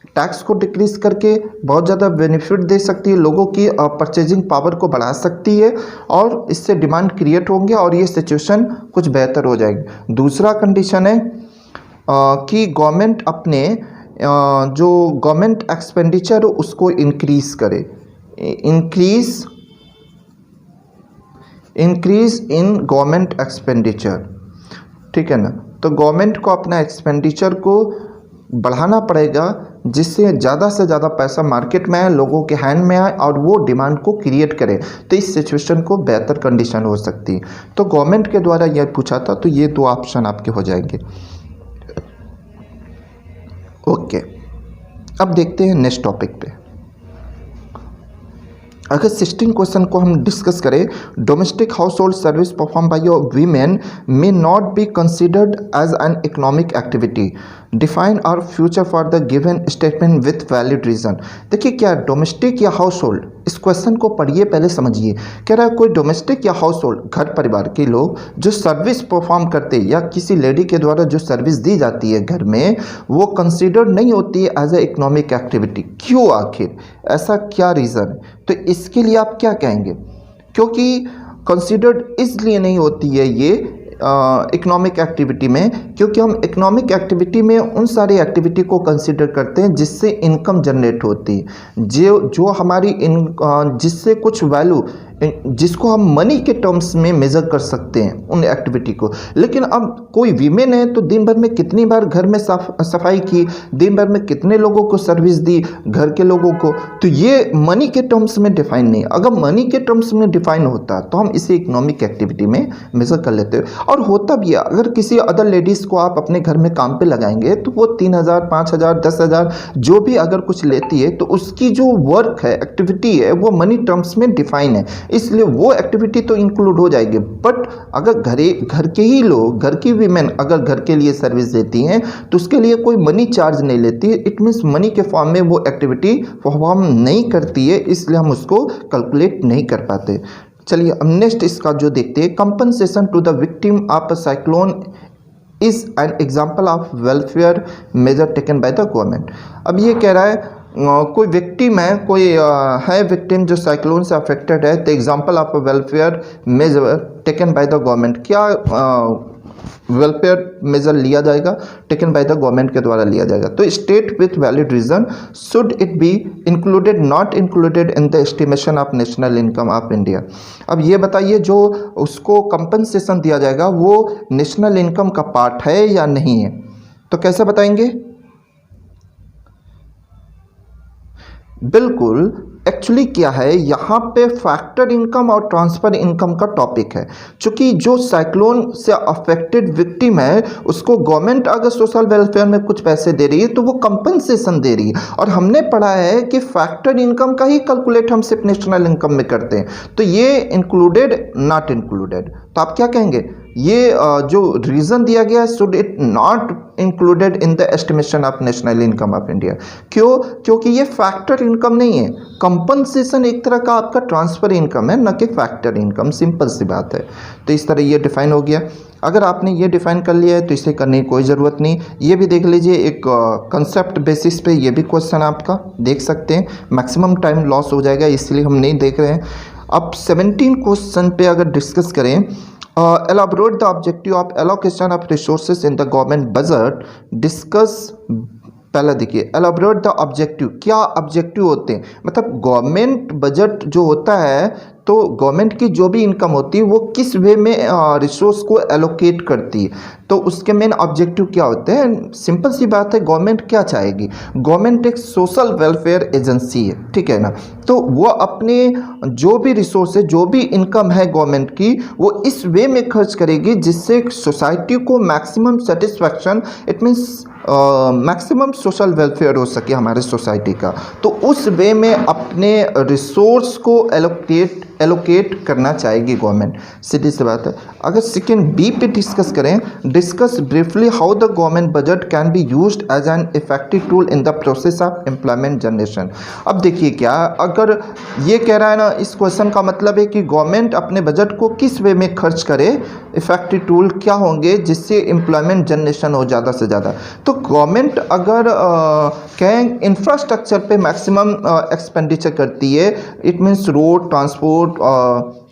Speaker 1: टैक्स को डिक्रीज करके बहुत ज़्यादा बेनिफिट दे सकती है, लोगों की परचेजिंग पावर को बढ़ा सकती है और इससे डिमांड क्रिएट होंगे और ये सिचुएशन कुछ बेहतर हो जाएगी। दूसरा कंडीशन है कि गवर्नमेंट अपने जो गवर्नमेंट एक्सपेंडिचर उसको इंक्रीज करे, इंक्रीज इन गवर्नमेंट एक्सपेंडिचर, ठीक है ना। तो गवर्नमेंट को अपना एक्सपेंडिचर को बढ़ाना पड़ेगा, जिससे ज़्यादा से ज़्यादा पैसा मार्केट में आए, लोगों के हैंड में आए और वो डिमांड को क्रिएट करे। तो इस सिचुएशन को बेहतर कंडीशन हो सकती है। तो गवर्नमेंट के द्वारा यह पूछा था, तो ये 2 ऑप्शन आपके हो जाएंगे। ओके, अब देखते हैं नेक्स्ट टॉपिक पे। अगर 16 क्वेश्चन को हम डिस्कस करें, domestic household service perform by women may not be considered as an economic activity, define our future for the given statement with valid reason. देखिए क्या डोमेस्टिक या हाउस होल्ड, इस question को पढ़िए पहले समझिए। कह रहा है कोई डोमेस्टिक या हाउस होल्ड, घर परिवार के लोग जो सर्विस परफॉर्म करते हैं या किसी लेडी के द्वारा जो सर्विस दी जाती है घर में, वो कंसिडर्ड नहीं होती है एज ए इकोनॉमिक एक्टिविटी। क्यों, आखिर ऐसा क्या रीज़न है? तो इसके लिए आप क्या कहेंगे? क्योंकि कंसिडर्ड इसलिए नहीं होती है ये इकोनॉमिक एक्टिविटी में, क्योंकि हम इकोनॉमिक एक्टिविटी में उन सारी एक्टिविटी को कंसिडर करते हैं जिससे इनकम जनरेट होती है, जो हमारी जिससे कुछ वैल्यू, जिसको हम मनी के टर्म्स में मेज़र कर सकते हैं उन एक्टिविटी को। लेकिन अब कोई वीमेन है तो दिन भर में कितनी बार घर में सफाई की, दिन भर में कितने लोगों को सर्विस दी, घर के लोगों को, तो ये मनी के टर्म्स में डिफाइन नहीं। अगर मनी के टर्म्स में डिफाइन होता तो हम इसे इकोनॉमिक एक्टिविटी में मेज़र कर लेते। और होता भी है, अगर किसी अदर लेडीज़ को आप अपने घर में काम पे लगाएंगे तो वो 3000, 5000, 10,000 जो भी अगर कुछ लेती है, तो उसकी जो वर्क है, एक्टिविटी है, वो मनी टर्म्स में डिफाइन है, इसलिए वो एक्टिविटी तो इंक्लूड हो जाएगी। बट अगर घर के ही लोग, घर की वीमेन अगर घर के लिए सर्विस देती हैं तो उसके लिए कोई मनी चार्ज नहीं लेती है। इट मीन्स मनी के फॉर्म में वो एक्टिविटी परफॉर्म नहीं करती है, इसलिए हम उसको कैलकुलेट नहीं कर पाते। चलिए अब नेक्स्ट इसका जो देखते हैं, compensation to the victim of a cyclone is an example of welfare measure taken by the government. अब ये कह रहा है कोई विक्टिम है, कोई है विक्टिम जो साइक्लोन से अफेक्टेड है, तो example of welfare measure taken by the government, क्या वेलफेयर मेजर लिया जाएगा, टेकन बाय द गवर्नमेंट के द्वारा लिया जाएगा। तो state with valid reason should it be included not included in the estimation of national income of India. अब ये बताइए जो उसको कंपनसेशन दिया जाएगा वो नेशनल इनकम का पार्ट है या नहीं है, तो कैसे बताएंगे? बिल्कुल, एक्चुअली क्या है यहाँ पे फैक्टर इनकम और ट्रांसफ़र इनकम का टॉपिक है। चूँकि जो साइक्लोन से अफेक्टेड विक्टिम है उसको गवर्नमेंट अगर सोशल वेलफेयर में कुछ पैसे दे रही है तो वो कंपनसेशन दे रही है, और हमने पढ़ा है कि फैक्टर इनकम का ही कैलकुलेट हम सिर्फ नेशनल इनकम में करते हैं। तो ये इंक्लूडेड नॉट इंक्लूडेड, तो आप क्या कहेंगे? ये जो रीज़न दिया गया है should it not included in the estimation of national income of India. क्यों? क्योंकि ये फैक्टर इनकम नहीं है, कंपनसेशन एक तरह का आपका ट्रांसफ़र इनकम है, न कि फैक्टर इनकम। सिंपल सी बात है। तो इस तरह ये डिफाइन हो गया। अगर आपने ये डिफाइन कर लिया है तो इसे करने की कोई ज़रूरत नहीं। ये भी देख लीजिए, एक कंसेप्ट बेसिस पे ये भी क्वेश्चन आपका देख सकते हैं। मैक्सिमम टाइम लॉस हो जाएगा इसलिए हम नहीं देख रहे हैं। अब 17 क्वेश्चन पे अगर डिस्कस करें, elaborate the objective of allocation of resources in the government budget, discuss। पहला देखिए, elaborate the objective, क्या ऑब्जेक्टिव होते हैं? मतलब गवर्नमेंट बजट जो होता है तो गवर्नमेंट की जो भी इनकम होती है वो किस वे में रिसोर्स को एलोकेट करती है, तो उसके मेन ऑब्जेक्टिव क्या होते हैं? सिंपल सी बात है, गवर्नमेंट क्या चाहेगी? गवर्नमेंट एक सोशल वेलफेयर एजेंसी है, ठीक है ना। तो वो अपने जो भी रिसोर्स है, जो भी इनकम है गवर्नमेंट की, वो इस वे में खर्च करेगी जिससे सोसाइटी को maximum satisfaction, it means maximum social welfare हो सके हमारे सोसाइटी का। तो उस वे में अपने रिसोर्स को एलोकेट करना चाहेगी गवर्नमेंट, सीधी सी बात है। अगर सेकेंड बी पे डिस्कस करें, discuss briefly how the government budget can be used as an effective tool in the process of employment generation. अब देखिए क्या, अगर ये कह रहा है ना, इस क्वेश्चन का मतलब है कि गवर्नमेंट अपने बजट को किस वे में खर्च करे, इफेक्टिव टूल क्या होंगे जिससे एम्प्लॉयमेंट जनरेशन हो ज़्यादा से ज़्यादा। तो गवर्नमेंट अगर कहें इंफ्रास्ट्रक्चर पे मैक्सिमम एक्सपेंडिचर करती है, it means road transport,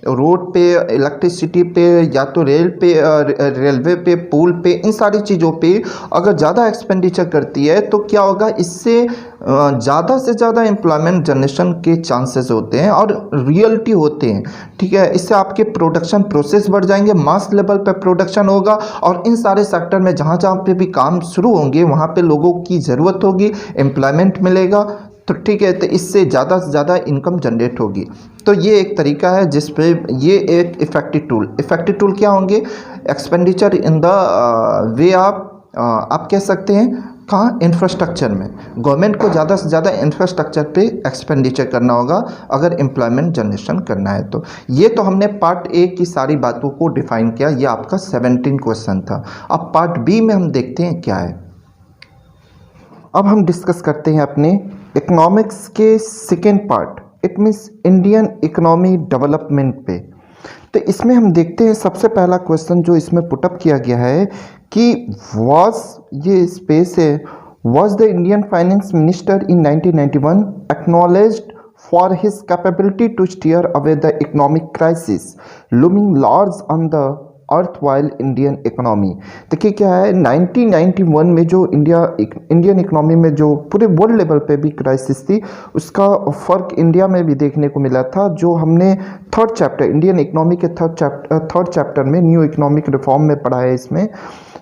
Speaker 1: road पे, इलेक्ट्रिसिटी पे, या तो रेलवे पे, पुल पे, इन सारी चीज़ों पे अगर ज़्यादा एक्सपेंडिचर करती है तो क्या होगा? इससे ज़्यादा से ज़्यादा एम्प्लॉयमेंट जनरेशन के चांसेस होते हैं और रियलिटी होते हैं, ठीक है। इससे आपके प्रोडक्शन प्रोसेस बढ़ जाएंगे, मास लेवल पे प्रोडक्शन होगा, और इन सारे सेक्टर में जहाँ जहाँ पे भी काम शुरू होंगे वहाँ पे लोगों की ज़रूरत होगी, एम्प्लॉयमेंट मिलेगा, तो ठीक है। तो इससे ज़्यादा से ज़्यादा इनकम जनरेट होगी। तो ये एक तरीका है जिस पे ये एक इफ़ेक्टिव टूल क्या होंगे? Expenditure in the way of, आप कह सकते हैं कहाँ? इंफ्रास्ट्रक्चर में। गवर्नमेंट को ज़्यादा से ज़्यादा इंफ्रास्ट्रक्चर पे एक्सपेंडिचर करना होगा अगर एम्प्लॉयमेंट जनरेशन करना है। तो ये तो हमने पार्ट ए की सारी बातों को डिफाइन किया, ये आपका 17 क्वेश्चन था। अब पार्ट बी में हम देखते हैं क्या है। अब हम डिस्कस करते हैं अपने इकोनॉमिक्स के second part, it means Indian economy development पे। तो इसमें हम देखते हैं सबसे पहला क्वेश्चन जो इसमें पुटअप किया गया है कि ये स्पेस है, was the Indian finance minister in 1991 acknowledged for his capability to steer away the economic crisis looming large on the earth while Indian economy. देखिए क्या है, 1991 में जो इंडियन इकोनॉमी में जो पूरे वर्ल्ड लेवल पे भी क्राइसिस थी, उसका फ़र्क इंडिया में भी देखने को मिला था। जो हमने थर्ड चैप्टर, इंडियन इकोनॉमी के थर्ड चैप्टर में न्यू इकोनॉमिक रिफॉर्म में पढ़ा है इसमें,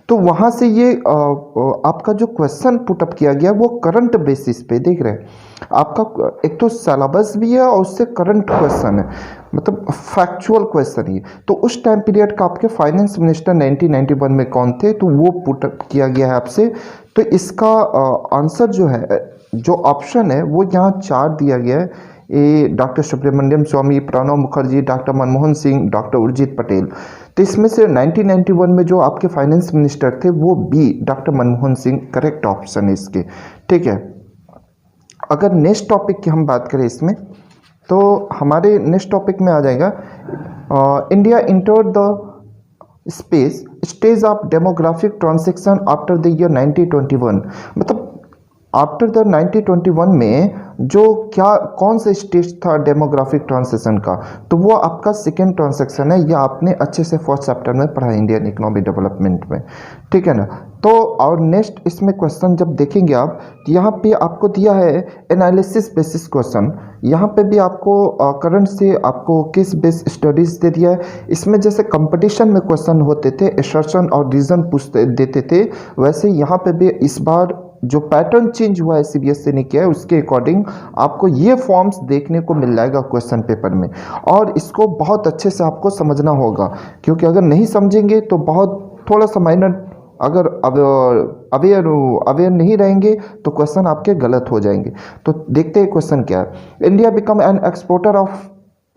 Speaker 1: तो वहाँ से ये आपका जो क्वेश्चन पुटअप किया गया वो करंट बेसिस पे देख रहे हैं। आपका एक तो सिलेबस भी है और उससे करंट क्वेश्चन है, मतलब फैक्चुअल क्वेश्चन ही। तो उस टाइम पीरियड का आपके फाइनेंस मिनिस्टर 1991 में कौन थे, तो वो पुटअप किया गया है आपसे। तो इसका आंसर जो है, जो ऑप्शन है वो यहाँ 4 दिया गया है। ए डॉक्टर सुब्रमण्यम स्वामी, प्रणब मुखर्जी, डॉक्टर मनमोहन सिंह, डॉक्टर उर्जित पटेल। तो इसमें से 1991 में जो आपके फाइनेंस मिनिस्टर थे वो B doctor Manmohan Singh correct option है इसके, ठीक है। अगर नेक्स्ट टॉपिक की हम बात करें इसमें, तो हमारे नेक्स्ट टॉपिक में आ जाएगा India enter the stage of demographic transition after the year 1921। मतलब आफ्टर द 1921 में जो क्या कौन सा स्टेज था डेमोग्राफिक ट्रांजिशन का, तो वो आपका सेकेंड ट्रांजेक्शन है। यह आपने अच्छे से फर्स्ट चैप्टर में पढ़ा इंडियन इकोनॉमिक डेवलपमेंट में, ठीक है ना। तो और नेक्स्ट इसमें क्वेश्चन जब देखेंगे आप, तो यहाँ पे आपको दिया है एनालिसिस बेसिस क्वेश्चन। यहाँ पे भी आपको करंट से आपको किस बेस स्टडीज दे दिया है। इसमें जैसे कंपटीशन में क्वेश्चन होते थे एसर्शन और रीजन पूछते देते थे, वैसे यहाँ पे भी इस बार जो पैटर्न चेंज हुआ है सीबीएसई ने किया है उसके अकॉर्डिंग आपको ये फॉर्म्स देखने को मिल जाएगा क्वेश्चन पेपर में। और इसको बहुत अच्छे से आपको समझना होगा, क्योंकि अगर नहीं समझेंगे तो बहुत थोड़ा सा माइनर, अगर अवेयर नहीं रहेंगे तो क्वेश्चन आपके गलत हो जाएंगे। तो देखते हैं क्वेश्चन क्या है। India become an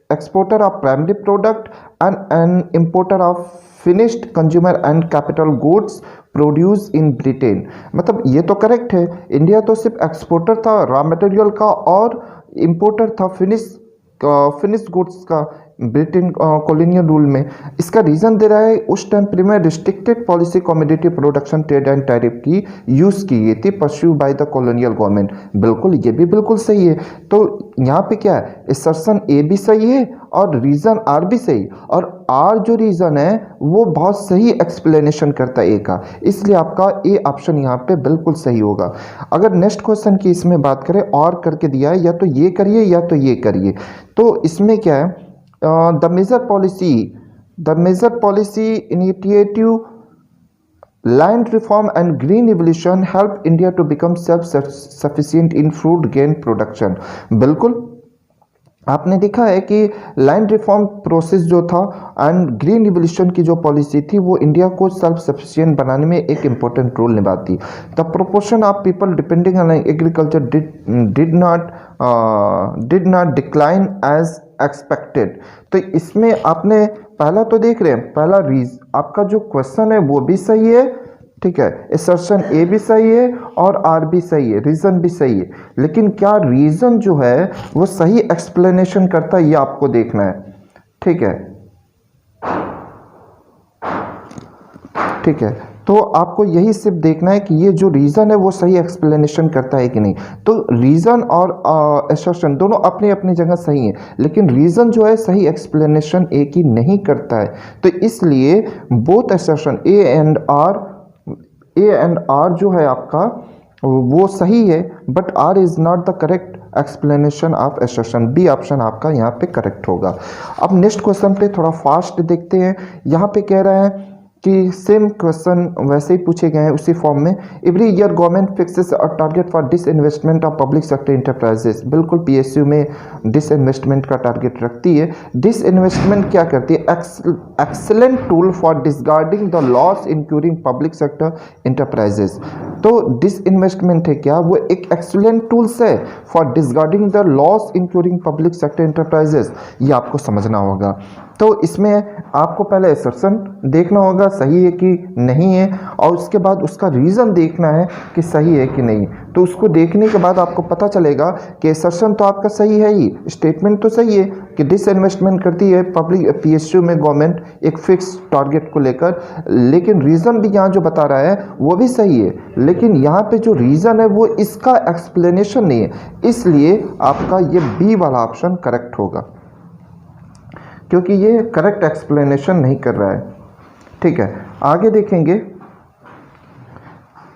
Speaker 1: exporter of primary product and an importer of finished consumer and capital goods produce in Britain. मतलब ये तो करेक्ट है, इंडिया तो सिर्फ एक्सपोर्टर था रॉ मटेरियल का और इंपोर्टर था फिनिश गुड्स का ब्रिटेन कॉलोनियल रूल में। इसका रीज़न दे रहा है उस टाइम पर में restricted policy commodity production trade and tariff की यूज़ की गई थी pursue by the colonial government. बिल्कुल, ये भी बिल्कुल सही है। तो यहाँ पे क्या है, असर्शन ए भी सही है और रीज़न आर भी सही, और आर जो रीज़न है वो बहुत सही एक्सप्लेनेशन करता है ए का, इसलिए आपका ए ऑप्शन यहाँ पे बिल्कुल सही होगा। अगर नेक्स्ट क्वेश्चन की इसमें बात करें, और करके दिया है या तो ये करिए या तो ये करिए, तो इसमें क्या है, the major policy initiative land reform and green revolution help India to become self sufficient in food gain production. बिल्कुल, आपने देखा है कि लैंड रिफॉर्म प्रोसेस जो था एंड ग्रीन रिवोल्यूशन की जो पॉलिसी थी वो इंडिया को सेल्फ सफिशिएंट बनाने में एक इम्पोर्टेंट रोल निभाती। The proportion of people depending on agriculture did not decline as expected. तो इसमें आपने पहला तो देख रहे हैं, पहला आपका जो क्वेश्चन है वो भी सही है, ठीक है, असर्शन ए भी सही है और आर भी सही है, रीज़न भी सही है, लेकिन क्या रीज़न जो है वो सही एक्सप्लेनेशन करता है ये आपको देखना है, ठीक है, ठीक है। तो आपको यही सिर्फ देखना है कि ये जो रीज़न है वो सही एक्सप्लेनेशन करता है कि नहीं। तो रीज़न और असर्शन दोनों अपनी अपनी जगह सही है, लेकिन रीज़न जो है सही एक्सप्लेनेशन ए की नहीं करता है। तो इसलिए both assertion A and R जो है आपका वो सही है, but R is not the correct explanation of assertion. B option आपका यहाँ पे करेक्ट होगा। अब नेक्स्ट क्वेश्चन पे थोड़ा फास्ट देखते हैं। यहाँ पे कह रहे हैं कि सेम क्वेश्चन वैसे ही पूछे गए हैं उसी फॉर्म में। Every year government fixes a target for disinvestment of public sector enterprises. बिल्कुल, पीएसयू में डिसइन्वेस्टमेंट का टारगेट रखती है। डिसइन्वेस्टमेंट क्या करती है, excellent tool for discarding the loss incurring public sector enterprises. तो डिसइन्वेस्टमेंट है क्या, वो एक एक्सेलेंट टूल्स है for discarding the loss incurring public sector enterprises, ये आपको समझना होगा। तो इसमें आपको पहले असर्शन देखना होगा सही है कि नहीं है, और उसके बाद उसका रीज़न देखना है कि सही है कि नहीं। तो उसको देखने के बाद आपको पता चलेगा कि असर्शन तो आपका सही है ही, स्टेटमेंट तो सही है कि डिसइन्वेस्टमेंट करती है पब्लिक पीएसयू में गवर्नमेंट एक फिक्स टारगेट को लेकर, लेकिन रीज़न भी यहाँ जो बता रहा है वो भी सही है, लेकिन यहाँ पे जो रीज़न है वो इसका एक्सप्लेनेशन नहीं है, इसलिए आपका ये बी वाला ऑप्शन करेक्ट होगा, क्योंकि ये करेक्ट एक्सप्लेनेशन नहीं कर रहा है, ठीक है। आगे देखेंगे,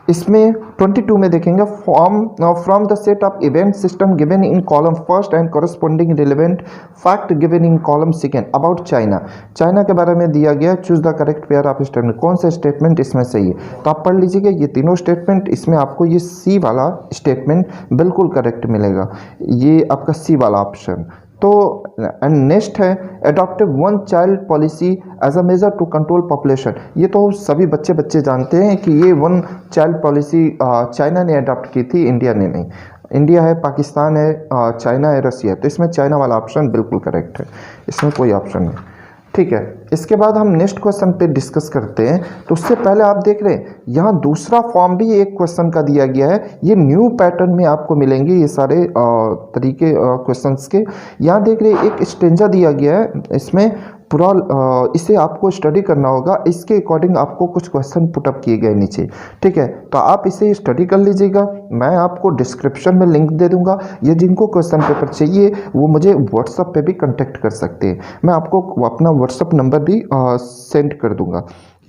Speaker 1: इसमें 22 में देखेंगे from the set of event system given in column first and corresponding relevant fact given in column second about China. China के बारे में दिया गया, choose the correct pair of statement. कौन सा स्टेटमेंट इसमें सही है, तो आप पढ़ लीजिएगा ये तीनों स्टेटमेंट। इसमें आपको ये सी वाला स्टेटमेंट बिल्कुल करेक्ट मिलेगा, ये आपका सी वाला ऑप्शन। तो एंड नेक्स्ट है adopted one child policy as a measure to control population. ये तो सभी बच्चे जानते हैं कि ये वन चाइल्ड पॉलिसी चाइना ने अडॉप्ट की थी, इंडिया ने नहीं। इंडिया है, पाकिस्तान है, चाइना है, रसिया है, तो इसमें चाइना वाला ऑप्शन बिल्कुल करेक्ट है, इसमें कोई ऑप्शन नहीं, ठीक है। इसके बाद हम नेक्स्ट क्वेश्चन पे डिस्कस करते हैं। तो उससे पहले आप देख रहे हैं यहाँ दूसरा फॉर्म भी एक क्वेश्चन का दिया गया है, ये न्यू पैटर्न में आपको मिलेंगे ये सारे तरीके क्वेश्चंस के। यहाँ देख रहे हैं एक स्टेंजा दिया गया है, इसमें पूरा इसे आपको स्टडी करना होगा। इसके अकॉर्डिंग आपको कुछ क्वेश्चन पुटअप किए गए नीचे, ठीक है। तो आप इसे स्टडी कर लीजिएगा, मैं आपको डिस्क्रिप्शन में लिंक दे दूंगा। ये जिनको क्वेश्चन पेपर चाहिए वो मुझे व्हाट्सअप पे भी कांटेक्ट कर सकते हैं, मैं आपको अपना व्हाट्सअप नंबर भी सेंड कर दूंगा।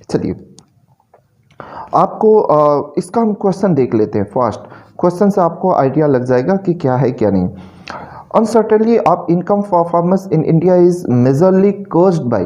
Speaker 1: चलिए आपको इसका हम क्वेश्चन देख लेते हैं। फर्स्ट क्वेश्चन से आपको आइडिया लग जाएगा कि क्या है क्या नहीं। Uncertainly of income for farmers in India is majorly caused by,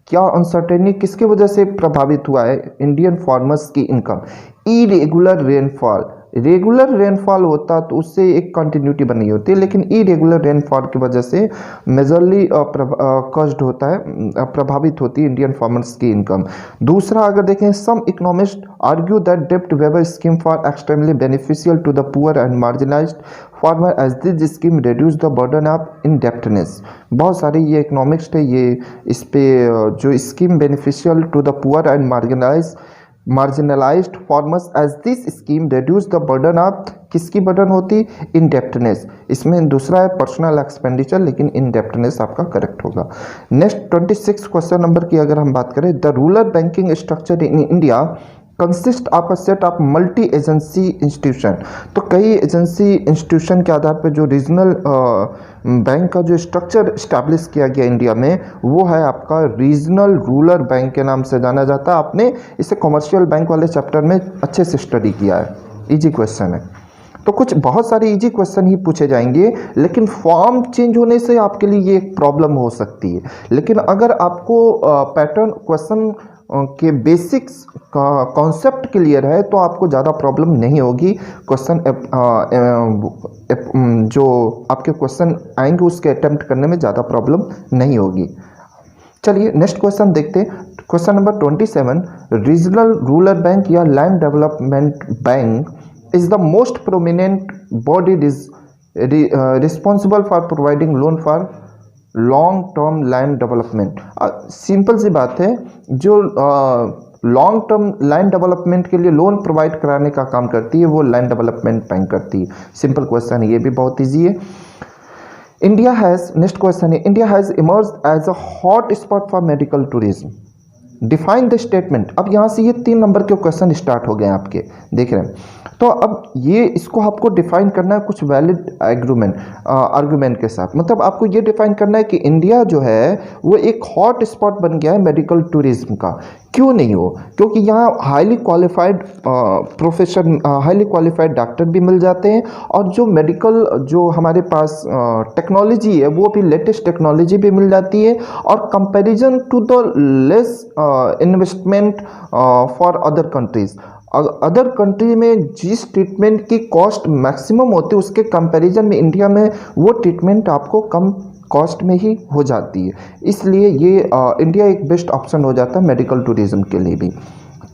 Speaker 1: क्या अनसर्टेनिटी किसकी वजह से प्रभावित हुआ है इंडियन फार्मर्स की income? Irregular rainfall. Regular rainfall होता तो उससे एक कंटिन्यूटी बनी होती है, लेकिन इरेगुलर रेनफॉल की वजह से मेजरली कॉज्ड होता है, प्रभावित होती है इंडियन फार्मर्स की इनकम। दूसरा अगर देखें, सम इकोनॉमिस्ट आर्ग्यू दैट डेब्ट waiver scheme for extremely beneficial to the poor and marginalised farmer as this scheme reduce the burden of indebtedness. बहुत सारे ये इकोनॉमिक्स है, ये इस पे जो scheme beneficial to the poor and marginalised farmers as this scheme reduce the burden of, किसकी burden होती? इंडेप्टनेस। इसमें दूसरा है पर्सनल एक्सपेंडिचर, लेकिन इंडेप्टनेस आपका करेक्ट होगा। नेक्स्ट 26 क्वेश्चन नंबर की अगर हम बात करें, the rural banking structure in India consist of a set of multi agency institution. तो कई एजेंसी इंस्टीट्यूशन के आधार पर जो रीजनल बैंक का जो स्ट्रक्चर इस्टेब्लिश किया गया इंडिया में, वो है आपका रीजनल रूरल बैंक के नाम से जाना जाता है। आपने इसे कमर्शियल बैंक वाले चैप्टर में अच्छे से स्टडी किया है, इजी क्वेश्चन है। तो कुछ बहुत सारे इजी क्वेश्चन ही पूछे जाएंगे, लेकिन फॉर्म चेंज होने से आपके लिए ये एक प्रॉब्लम हो सकती है। लेकिन अगर आपको पैटर्न क्वेश्चन के बेसिक्स का कॉन्सेप्ट क्लियर है तो आपको ज़्यादा प्रॉब्लम नहीं होगी। क्वेश्चन जो आपके क्वेश्चन आएंगे उसके अटेम्प्ट करने में ज़्यादा प्रॉब्लम नहीं होगी। चलिए नेक्स्ट क्वेश्चन देखते हैं। Question number 27, regional rural bank या land development bank is the most prominent body responsible for providing loan for long term land development. Simple सी बात है, जो लॉन्ग टर्म लैंड डेवलपमेंट के लिए लोन प्रोवाइड कराने का काम करती है वो लैंड डेवलपमेंट बैंक करती है। सिंपल क्वेश्चन है, ये भी बहुत इजी है। इंडिया हैज़, नेक्स्ट क्वेश्चन है, India has emerged as a hot spot for medical tourism, define the statement. अब यहाँ से ये 3 नंबर के क्वेश्चन स्टार्ट हो गए हैं आपके, देख रहे हैं। तो अब ये इसको आपको डिफाइन करना है कुछ वैलिड आर्गुमेंट के साथ। मतलब आपको ये डिफाइन करना है कि इंडिया जो है वो एक हॉट स्पॉट बन गया है मेडिकल टूरिज्म का। क्यों नहीं हो? क्योंकि यहाँ highly qualified highly qualified doctor भी मिल जाते हैं, और जो मेडिकल जो हमारे पास टेक्नोलॉजी है वो भी लेटेस्ट टेक्नोलॉजी भी मिल जाती है, और comparison to the less investment for other countries. Other country में जिस ट्रीटमेंट की कॉस्ट मैक्सिमम होती है उसके कंपैरिजन में इंडिया में वो ट्रीटमेंट आपको कम कॉस्ट में ही हो जाती है। इसलिए ये इंडिया एक बेस्ट ऑप्शन हो जाता है मेडिकल टूरिज्म के लिए भी।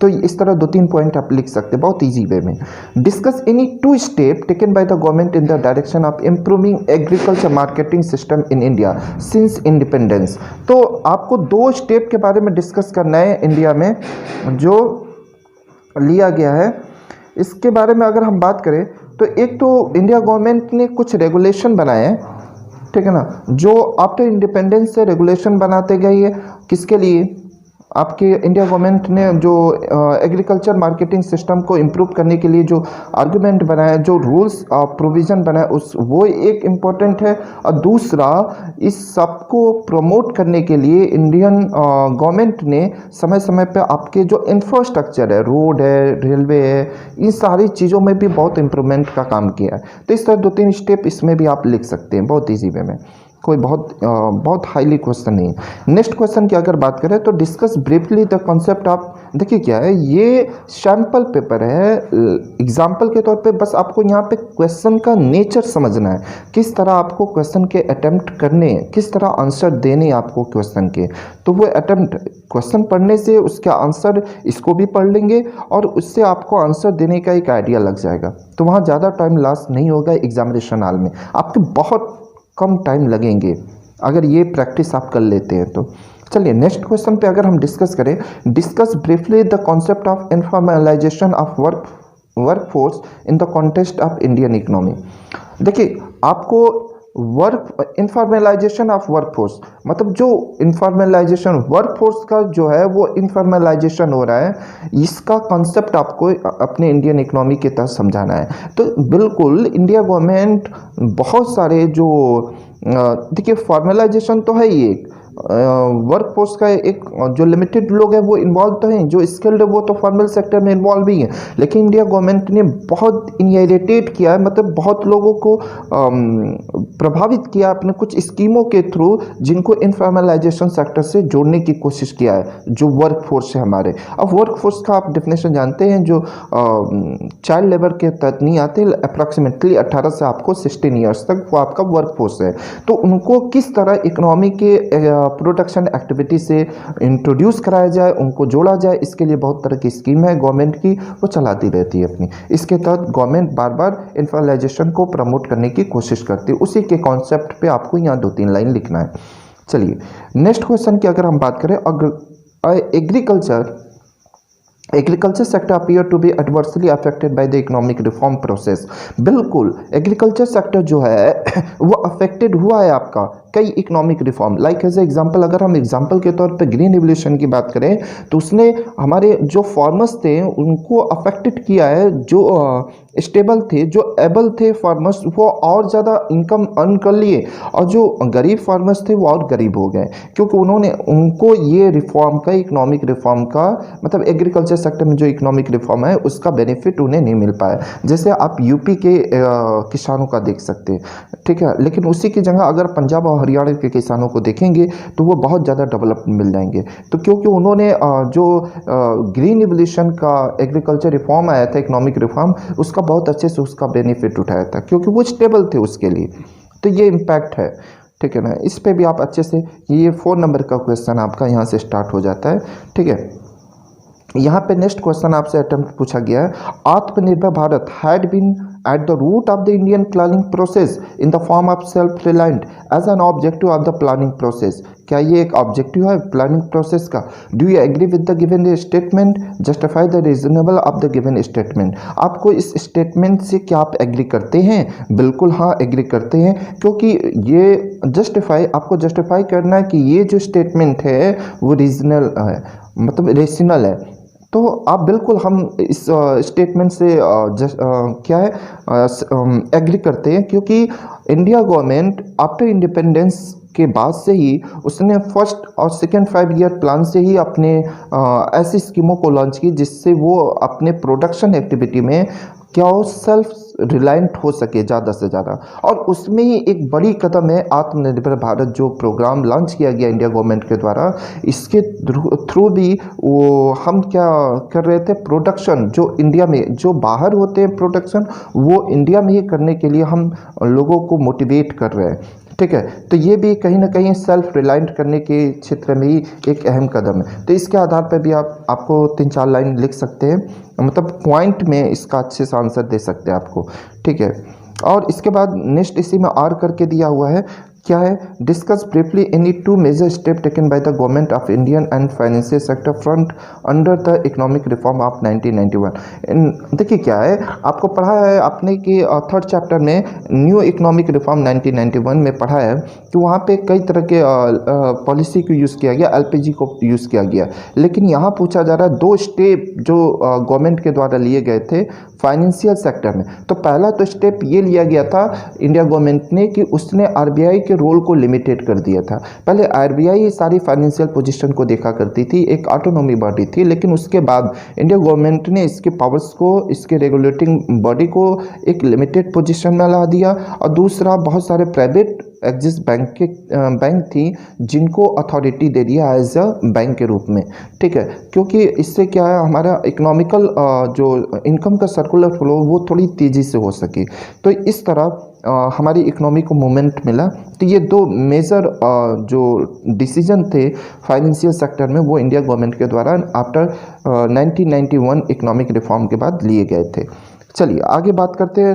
Speaker 1: तो इस तरह 2-3 पॉइंट आप लिख सकते हैं बहुत इजी वे में। Discuss any 2 step taken by the government in the direction of improving agriculture marketing system in India since independence. तो आपको 2 स्टेप के बारे में डिस्कस करना है इंडिया में जो लिया गया है। इसके बारे में अगर हम बात करें तो एक तो इंडिया गवर्नमेंट ने कुछ रेगुलेशन बनाए हैं, ठीक है ना, जो आफ्टर इंडिपेंडेंस से रेगुलेशन बनाते गए है। किसके लिए? आपके इंडिया गवर्नमेंट ने जो एग्रीकल्चर मार्केटिंग सिस्टम को इम्प्रूव करने के लिए जो आर्गुमेंट बनाया, जो रूल्स प्रोविज़न बनाया, उस वो एक इम्पोर्टेंट है। और दूसरा, इस सबको प्रमोट करने के लिए इंडियन गवर्नमेंट ने समय समय पे आपके जो इंफ्रास्ट्रक्चर है, रोड है, रेलवे है, इन सारी चीज़ों में भी बहुत इम्प्रूवमेंट का काम किया है। तो इस तरह 2-3 स्टेप इसमें भी आप लिख सकते हैं बहुत ईजी वे में, कोई बहुत हाईली क्वेश्चन नहीं है। नेक्स्ट क्वेश्चन की अगर बात करें तो discuss briefly the concept of, देखिए क्या है, ये सैम्पल पेपर है, एग्जाम्पल के तौर पे बस आपको यहाँ पे क्वेश्चन का नेचर समझना है, किस तरह आपको क्वेश्चन के अटेम्प्ट करने, किस तरह आंसर देने आपको क्वेश्चन के। तो वो अटेम्प्ट क्वेश्चन पढ़ने से उसका आंसर इसको भी पढ़ लेंगे और उससे आपको आंसर देने का एक आइडिया लग जाएगा। तो वहाँ ज़्यादा टाइम लॉस नहीं होगा एग्जामिनेशन हॉल में, आपके बहुत कम टाइम लगेंगे अगर ये प्रैक्टिस आप कर लेते हैं तो। चलिए नेक्स्ट क्वेश्चन पे अगर हम डिस्कस करें, discuss briefly the concept of informalisation of workforce in the context of Indian economy. देखिए आपको वर्क इनफॉर्मलाइजेशन ऑफ वर्कफोर्स, मतलब जो इनफॉर्मलाइजेशन वर्कफोर्स का जो है वो इनफॉर्मलाइजेशन हो रहा है, इसका कॉन्सेप्ट आपको अपने इंडियन इकोनॉमी के तहत समझाना है। तो बिल्कुल इंडिया गवर्नमेंट बहुत सारे जो देखिए फॉर्मलाइजेशन तो है ही एक वर्कफोर्स का एक जो लिमिटेड लोग हैं वो इन्वॉल्व तो हैं, जो स्किल्ड है वो तो फॉर्मल सेक्टर में इन्वॉल्व भी हैं, लेकिन इंडिया गवर्नमेंट ने बहुत इनहेरिटेट किया है, मतलब बहुत लोगों को प्रभावित किया अपने कुछ स्कीमों के थ्रू, जिनको इनफॉर्मलाइजेशन सेक्टर से जोड़ने की कोशिश किया है, जो वर्कफोर्स है हमारे। अब वर्कफोर्स का आप डेफिनेशन जानते हैं, जो चाइल्ड लेबर के तहत नहीं आते, अप्रॉक्सीमेटली 18 से आपको 16 ईयर्स तक वो आपका वर्कफोर्स है। तो उनको किस तरह इकोनॉमी के प्रोडक्शन एक्टिविटी से इंट्रोड्यूस कराया जाए, उनको जोड़ा जाए, इसके लिए बहुत तरह की स्कीम है गवर्नमेंट की, वो चलाती रहती है अपनी। इसके तहत गवर्नमेंट बार बार इन्फॉर्मलाइजेशन को प्रमोट करने की कोशिश करती है। उसी के कॉन्सेप्ट पे आपको यहाँ 2-3 लाइन लिखना है। चलिए नेक्स्ट क्वेश्चन की अगर हम बात करें, agriculture sector appear to be adversely affected by the economic reform process. बिल्कुल एग्रीकल्चर सेक्टर जो है वो अफेक्टेड हुआ है आपका कई economic reform. Like as example, अगर हम एग्जांपल के तौर पे ग्रीन रिवोल्यूशन की बात करें तो उसने हमारे जो फार्मर्स थे उनको अफेक्टेड किया है, जो स्टेबल थे, जो एबल थे फार्मर्स, वो और ज़्यादा इनकम अर्न कर लिए, और जो गरीब फार्मर्स थे वो और गरीब हो गए, क्योंकि उनको ये रिफॉर्म का, इकोनॉमिक रिफॉर्म का, मतलब एग्रीकल्चर सेक्टर में जो इकोनॉमिक रिफॉर्म है उसका बेनिफिट उन्हें नहीं मिल पाया। जैसे आप यूपी के किसानों का देख सकते हैं, ठीक है, लेकिन उसी की जगह अगर पंजाब और हरियाणा के किसानों को देखेंगे तो वो बहुत ज़्यादा डेवलप मिल जाएंगे। तो क्योंकि उन्होंने जो ग्रीन रिवोल्यूशन का एग्रीकल्चर रिफॉर्म आया था, इकोनॉमिक रिफॉर्म, उसका बहुत अच्छे से उसका बेनिफिट उठाया था, क्योंकि वो स्टेबल थे उसके लिए। तो ये इम्पैक्ट है, ठीक है ना। इस पे भी आप अच्छे से, ये 4 नंबर का क्वेश्चन आपका यहाँ से स्टार्ट हो जाता है, ठीक है। यहाँ पे नेक्स्ट क्वेश्चन आपसे अटेम्प्ट पूछा गया है, Atmanirbhar Bharat had been at the root of the Indian planning process in the form of self-reliant as an objective of the planning process। क्या ये एक ऑब्जेक्टिव है प्लानिंग प्रोसेस का? Do you agree with the given statement, justify the reasonable of the given statement. आपको इस statement से क्या आप एग्री करते हैं? बिल्कुल हाँ, एग्री करते हैं, क्योंकि ये जस्टिफाई, आपको जस्टिफाई करना है कि ये जो स्टेटमेंट है वो रीजनल है, मतलब रेशनल है। तो आप बिल्कुल, हम इस स्टेटमेंट से क्या है एग्री करते हैं, क्योंकि इंडिया गवर्नमेंट आफ्टर इंडिपेंडेंस के बाद से ही उसने फर्स्ट और सेकेंड 5 ईयर प्लान से ही अपने ऐसी स्कीमों को लॉन्च की जिससे वो अपने प्रोडक्शन एक्टिविटी में क्या हो, सेल्फ रिलायंट हो सके ज़्यादा से ज़्यादा। और उसमें ही एक बड़ी कदम है आत्मनिर्भर भारत, जो प्रोग्राम लॉन्च किया गया इंडिया गवर्नमेंट के द्वारा। इसके थ्रू भी वो हम क्या कर रहे थे, प्रोडक्शन जो इंडिया में, जो बाहर होते हैं प्रोडक्शन, वो इंडिया में ही करने के लिए हम लोगों को मोटिवेट कर रहे हैं, ठीक है। तो ये भी कहीं ना कहीं सेल्फ रिलायंट करने के क्षेत्र में ही एक अहम कदम है। तो इसके आधार पर भी आपको 3-4 लाइन लिख सकते हैं, मतलब पॉइंट में इसका अच्छे से आंसर दे सकते हैं आपको, ठीक है। और इसके बाद नेक्स्ट इसी में आर करके दिया हुआ है, क्या है, discuss briefly any 2 major step taken by the government of Indian and financial sector front under the economic reform of 1991। देखिए क्या है, आपको पढ़ा है आपने कि 3rd चैप्टर में न्यू इकोनॉमिक रिफॉर्म 1991 में पढ़ा है कि वहाँ पे कई तरह के पॉलिसी को यूज़ किया गया, LPG को यूज़ किया गया। लेकिन यहाँ पूछा जा रहा है 2 स्टेप जो गवर्नमेंट के द्वारा लिए गए थे फाइनेंशियल सेक्टर में। तो पहला तो स्टेप ये लिया गया था इंडिया गवर्नमेंट ने कि उसने RBI के रोल को लिमिटेड कर दिया था। पहले RBI सारी फाइनेंशियल पोजीशन को देखा करती थी, एक ऑटोनोमी बॉडी थी, लेकिन उसके बाद इंडिया गवर्नमेंट ने इसके पावर्स को, इसके रेगुलेटिंग बॉडी को एक लिमिटेड पोजीशन में ला दिया। और दूसरा, बहुत सारे प्राइवेट एक्सिस बैंक थी जिनको अथॉरिटी दे दिया एज अ बैंक के रूप में, ठीक है। क्योंकि इससे क्या है, हमारा इकोनॉमिकल जो इनकम का सर्कुलर फ्लो वो थोड़ी तेज़ी से हो सके। तो इस तरह हमारी इकोनॉमी को मूवमेंट मिला। तो ये 2 मेजर जो डिसीजन थे फाइनेंशियल सेक्टर में वो इंडिया गवर्नमेंट के द्वारा आफ्टर 1991 इकोनॉमिक रिफॉर्म के बाद लिए गए थे। चलिए आगे बात करते हैं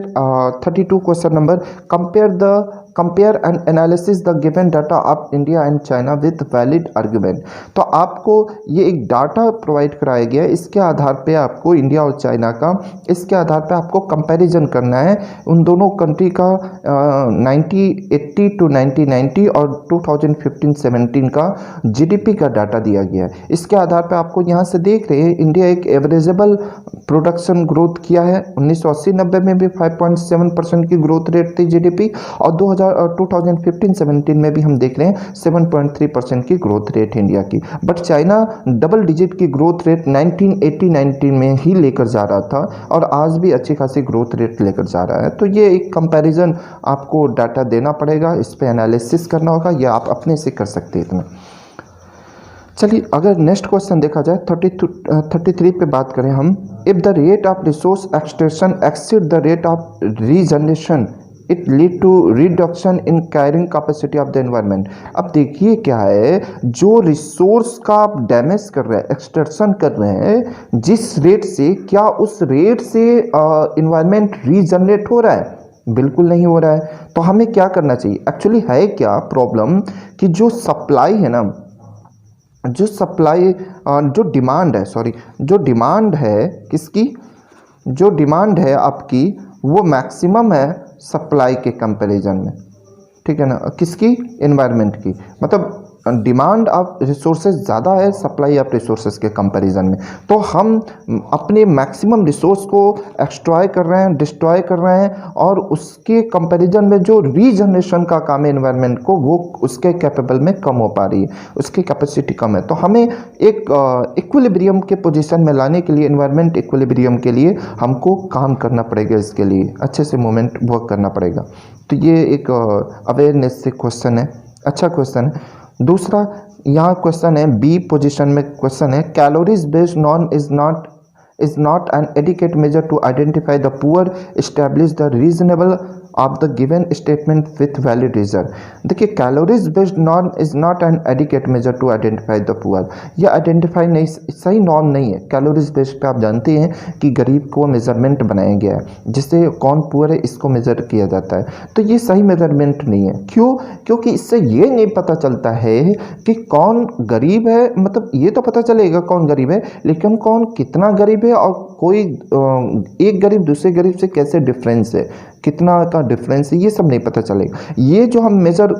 Speaker 1: 32 question number, compare the compare and analysis the given data of India and China with valid argument. तो आपको ये एक डाटा प्रोवाइड कराया गया है, इसके आधार पे आपको इंडिया और चाइना का, इसके आधार पे आपको कंपैरिजन करना है उन दोनों कंट्री का 1980 टू 1990 और 2015-17 का जीडीपी का डाटा दिया गया है। इसके आधार पे आपको यहाँ से देख रहे हैं इंडिया एक एवरेजेबल प्रोडक्शन ग्रोथ किया है। 1980-90 में भी 5.7% की ग्रोथ रेट थी जीडीपी, और 2015-17 में भी हम देख रहे हैं 7.3% की ग्रोथ रेट इंडिया की। बट चाइना डबल डिजिट की ग्रोथ रेट 1980-19 में ही लेकर जा रहा था और आज भी अच्छी खासी ग्रोथ रेट लेकर जा रहा है। तो ये एक कंपैरिजन आपको डाटा देना पड़ेगा, इस पे एनालिसिस करना होगा, ये आप अपने से कर सकते हैं इतना। चलिए अगर नेक्स्ट क्वेश्चन देखा जाए 33 पे बात करें हम, if the rate of resource extraction exceed the rate of regeneration it lead to reduction in carrying capacity of the environment. अब देखिए क्या है, जो रिसोर्स का आप डैमेज कर रहे हैं, एक्सट्रैक्शन कर रहे हैं जिस रेट से, क्या उस रेट से एनवायरनमेंट रीजनरेट हो रहा है? बिल्कुल नहीं हो रहा है। तो हमें क्या करना चाहिए? एक्चुअली है क्या प्रॉब्लम कि जो सप्लाई है ना, जो सप्लाई जो डिमांड है, सॉरी जो डिमांड है किसकी, जो डिमांड है आपकी वो मैक्सिमम है सप्लाई के कंपैरिजन में, ठीक है ना, किसकी, एनवायरनमेंट की। मतलब डिमांड ऑफ रिसोर्सेज ज़्यादा है सप्लाई ऑफ रिसोर्सेज के कंपैरिजन में। तो हम अपने मैक्सिमम रिसोर्स को एक्सट्रॉय कर रहे हैं, डिस्ट्रॉय कर रहे हैं, और उसके कंपैरिजन में जो रीजनरेशन का काम है एनवायरनमेंट को, वो उसके कैपेबल में कम हो पा रही है, उसकी कैपेसिटी कम है। तो हमें एक इक्विलिब्रियम के पोजीशन में लाने के लिए, एनवायरनमेंट इक्विलिब्रियम के लिए हमको काम करना पड़ेगा, इसके लिए अच्छे से मूवमेंट वर्क करना पड़ेगा। तो ये एक अवेयरनेस से क्वेश्चन है, अच्छा क्वेश्चन है। दूसरा यहाँ क्वेश्चन है बी पोजीशन में क्वेश्चन है, calories based non is not an adequate measure to identify the poor, establish the reasonable of the given statement with valid reason। देखिए calories based norm is not an adequate measure to identify the poor. यह identify नहीं, सही norm नहीं है। Calories based पे आप जानते हैं कि गरीब को मेजरमेंट बनाया गया है, जिससे कौन पुअर है इसको मेजर किया जाता है। तो ये सही मेजरमेंट नहीं है। क्यों? क्योंकि इससे ये नहीं पता चलता है कि कौन गरीब है, मतलब ये तो पता चलेगा कौन गरीब है, लेकिन कौन कितना गरीब है और कोई एक गरीब दूसरे गरीब से कैसे डिफरेंस है, कितना का डिफरेंस है, ये सब नहीं पता चलेगा। ये जो हम मेजर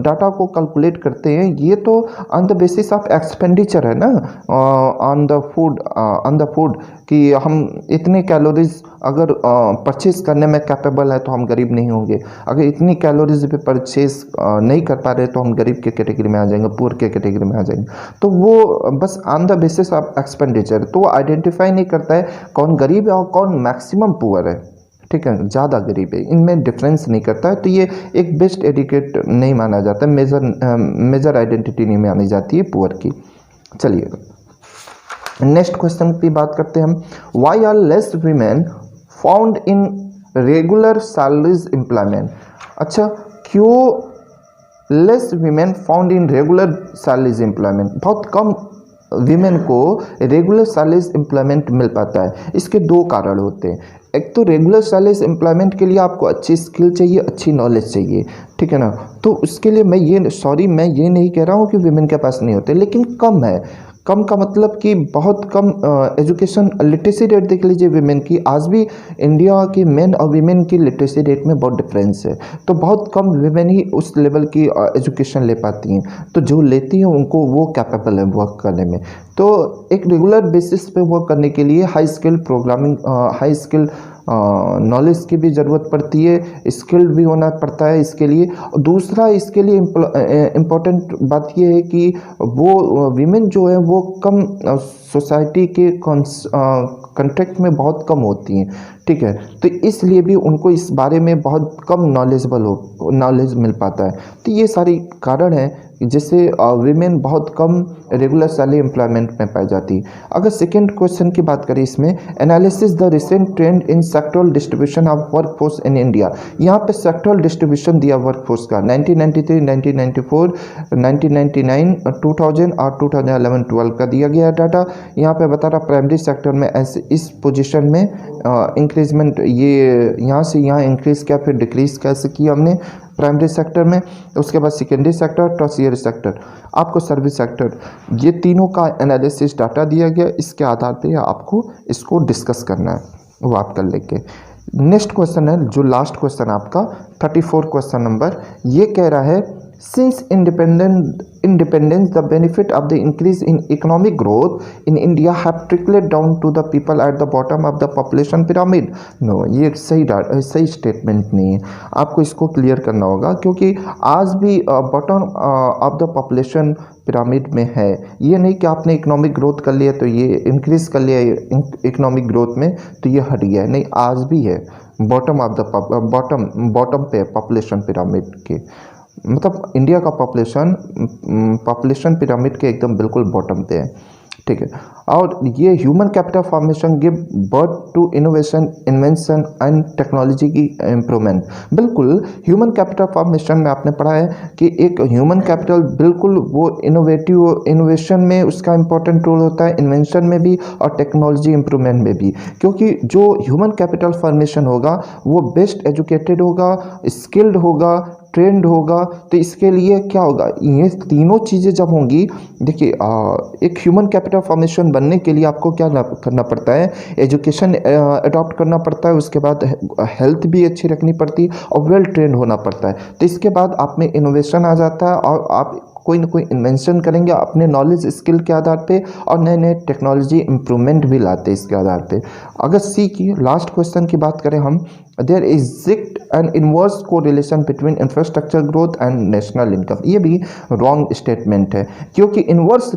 Speaker 1: डाटा को कैलकुलेट करते हैं, ये तो on the basis of expenditure है ना, ऑन द फूड कि हम इतने कैलोरीज अगर परचेज करने में कैपेबल है तो हम गरीब नहीं होंगे। अगर इतनी कैलोरीज पे परचेज नहीं कर पा रहे तो हम गरीब के कैटेगरी में आ जाएंगे, पुअर के कैटेगरी में आ जाएंगे। तो वो बस on the basis of expenditure, तो वो आइडेंटिफाई नहीं करता है कौन गरीब है और कौन मैक्सिमम पुअर है, ठीक है, ज़्यादा गरीब है, इनमें डिफरेंस नहीं करता है। तो ये एक बेस्ट एडिकेट नहीं माना जाता, मेजर आइडेंटिटी नहीं मानी जाती है पुअर की। चलिए नेक्स्ट क्वेश्चन की बात करते हैं हम, why are less women found in regular salaries employment. अच्छा, क्यों less women found in regular salaries employment, बहुत कम वीमेन को रेगुलर सैलरीज एम्प्लॉयमेंट मिल पाता है? इसके दो कारण होते हैं। एक तो रेगुलर सैलरीज एम्प्लॉयमेंट के लिए आपको अच्छी स्किल चाहिए, अच्छी नॉलेज चाहिए, ठीक है ना। तो उसके लिए मैं ये नहीं कह रहा हूँ कि वीमेन के पास नहीं होते, लेकिन कम है। कम का मतलब कि बहुत कम एजुकेशन लिटरेसी रेट देख लीजिए वीमेन की, आज भी इंडिया की मेन और वीमेन की लिटरेसी रेट में बहुत डिफरेंस है। तो बहुत कम वीमेन ही उस लेवल की एजुकेशन ले पाती हैं, तो जो लेती हैं उनको वो कैपेबल है वर्क करने में। तो एक रेगुलर बेसिस पे वर्क करने के लिए high skill programming, high skill knowledge की भी ज़रूरत पड़ती है, स्किल्ड भी होना पड़ता है इसके लिए। दूसरा इसके लिए इम्पोर्टेंट बात यह है कि वो वीमेन जो है वो कम सोसाइटी के कॉन्टेक्ट में बहुत कम होती हैं, ठीक है। तो इसलिए भी उनको इस बारे में बहुत कम नॉलेज मिल पाता है। तो ये सारी कारण है जिससे वीमेन बहुत कम रेगुलर सैलरी एम्प्लॉयमेंट में पाई जाती है। अगर सेकेंड क्वेश्चन की बात करें इसमें, analysis the recent trend in sectoral distribution of workforce in India. यहाँ पे सेक्टरल डिस्ट्रीब्यूशन दिया वर्कफोर्स का 1993, 1994, 1999, 2000 और 2011-12 का दिया गया डाटा। यहाँ पे बता रहा प्राइमरी सेक्टर में ऐसे इस पोजीशन में इंक्रीजमेंट, ये यहाँ से यहाँ इंक्रीज़ किया, फिर डिक्रीज़ कैसे किया हमने, प्राइमरी सेक्टर में, उसके बाद सेकेंडरी सेक्टर, टर्शियरी सेक्टर, आपको सर्विस सेक्टर, ये तीनों का एनालिसिस डाटा दिया गया। इसके आधार पे आपको इसको डिस्कस करना है, वो आप कर लेंगे। नेक्स्ट क्वेश्चन है जो लास्ट क्वेश्चन आपका 34 क्वेश्चन नंबर, ये कह रहा है since independence the benefit of the increase in economic growth in India have trickled down to the people at the bottom of the population pyramid। No, ये सही statement नहीं है, आपको इसको क्लियर करना होगा, क्योंकि आज भी bottom of the population pyramid में है। ये नहीं कि आपने इकोनॉमिक ग्रोथ कर लिया तो ये इंक्रीज कर लिया इकोनॉमिक ग्रोथ में तो ये हट गया, नहीं, आज भी है बॉटम ऑफ द बॉटम पे पॉपुलेशन पिरामिड के, मतलब इंडिया का पॉपुलेशन पिरामिड के एकदम बिल्कुल बॉटम पे है, ठीक है। और ये human capital formation give birth to innovation, invention and technology की इम्प्रूवमेंट। बिल्कुल ह्यूमन कैपिटल फॉर्मेशन में आपने पढ़ा है कि एक ह्यूमन कैपिटल बिल्कुल वो इनोवेशन में उसका इंपॉर्टेंट रोल होता है, इन्वेंशन में भी और टेक्नोलॉजी इम्प्रूवमेंट में भी, क्योंकि जो ह्यूमन कैपिटल फॉर्मेशन होगा वो बेस्ट एजुकेटेड होगा, स्किल्ड होगा, ट्रेंड होगा। तो इसके लिए क्या होगा, ये तीनों चीज़ें जब होंगी, देखिए एक ह्यूमन कैपिटल फॉर्मेशन बनने के लिए आपको क्या करना पड़ता है, एजुकेशन अडॉप्ट करना पड़ता है, उसके बाद हेल्थ भी अच्छी रखनी पड़ती है और वेल ट्रेंड होना पड़ता है। तो इसके बाद आप में इनोवेशन आ जाता है और आप कोई ना कोई इन्वेंशन करेंगे अपने नॉलेज स्किल के आधार पे और नए नए टेक्नोलॉजी इम्प्रूवमेंट भी लाते हैं इसके आधार पे। अगर सी की लास्ट क्वेश्चन की बात करें हम, देयर इजिट एन इनवर्स को relation between infrastructure growth and national income. ये भी रॉन्ग स्टेटमेंट है, क्योंकि इनवर्स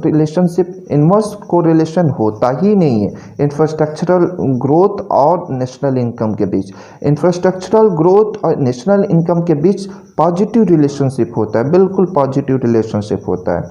Speaker 1: को रिलेशन होता ही नहीं है इंफ्रास्ट्रक्चरल ग्रोथ और नेशनल इनकम के बीच। इंफ्रास्ट्रक्चरल ग्रोथ और नेशनल इनकम के बीच पॉजिटिव रिलेशनशिप होता है, बिल्कुल पॉजिटिव रिलेशनशिप होता है।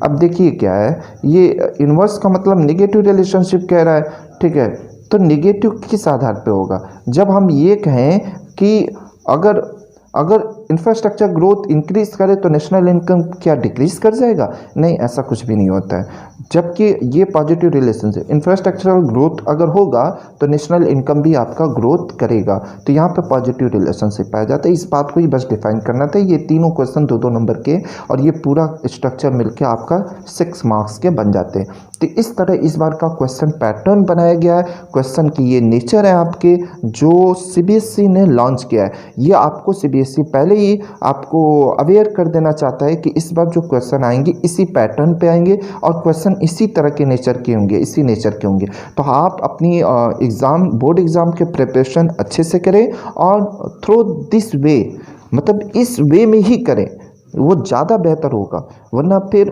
Speaker 1: अब देखिए क्या है, ये इनवर्स का मतलब नेगेटिव रिलेशनशिप कह रहा है, ठीक है। तो नेगेटिव किस आधार पे होगा, जब हम ये कहें कि अगर इंफ्रास्ट्रक्चर ग्रोथ इंक्रीज करे तो नेशनल इनकम क्या डिक्रीज कर जाएगा, नहीं, ऐसा कुछ भी नहीं होता है। जबकि ये पॉजिटिव रिलेशन है, इंफ्रास्ट्रक्चरल ग्रोथ अगर होगा तो नेशनल इनकम भी आपका ग्रोथ करेगा, तो यहाँ पे पॉजिटिव रिलेशनशिप पाया जाता है। इस बात को ही बस डिफाइन करना था। ये तीनों क्वेश्चन 2-2 नंबर के और ये पूरा स्ट्रक्चर मिलके आपका 6 मार्क्स के बन जाते हैं। तो इस तरह इस बार का क्वेश्चन पैटर्न बनाया गया है। क्वेश्चन की ये नेचर है आपके जो CBSE ने लॉन्च किया है, ये आपको CBSE पहले ही आपको अवेयर कर देना चाहता है कि इस बार जो क्वेश्चन आएंगे इसी पैटर्न पे आएंगे और क्वेश्चन इसी तरह के नेचर के होंगे, इसी नेचर के होंगे। तो आप अपनी बोर्ड एग्ज़ाम के प्रिपरेशन अच्छे से करें और थ्रू दिस वे, मतलब इस वे में ही करें, वो ज़्यादा बेहतर होगा। वरना फिर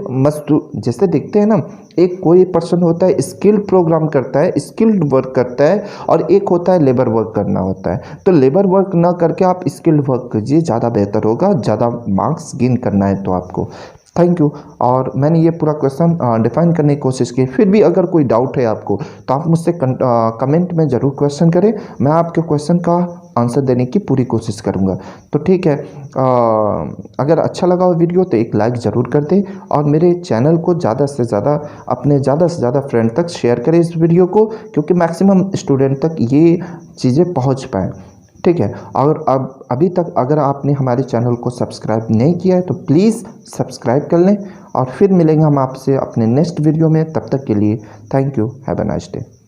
Speaker 1: जैसे देखते हैं ना, एक कोई पर्सन होता है स्किल्ड प्रोग्राम करता है, स्किल्ड वर्क करता है, और एक होता है लेबर वर्क करना होता है। तो लेबर वर्क ना करके आप स्किल्ड वर्क कीजिए, ज़्यादा बेहतर होगा, ज़्यादा मार्क्स गेन करना है तो आपको। Thank you. और मैंने ये पूरा क्वेश्चन डिफाइन करने की कोशिश की। फिर भी अगर कोई डाउट है आपको तो आप मुझसे कमेंट में ज़रूर क्वेश्चन करें, मैं आपके क्वेश्चन का आंसर देने की पूरी कोशिश करूँगा। तो ठीक है, अगर अच्छा लगा हो वीडियो तो एक लाइक ज़रूर कर दें और मेरे चैनल को ज़्यादा से ज़्यादा फ्रेंड तक शेयर करें इस वीडियो को, क्योंकि मैक्सिमम स्टूडेंट तक ये चीज़ें पहुँच पाएँ, ठीक है। और अब अभी तक अगर आपने हमारे चैनल को सब्सक्राइब नहीं किया है तो प्लीज़ सब्सक्राइब कर लें और फिर मिलेंगे हम आपसे अपने नेक्स्ट वीडियो में। तब तक के लिए thank you, have a nice day.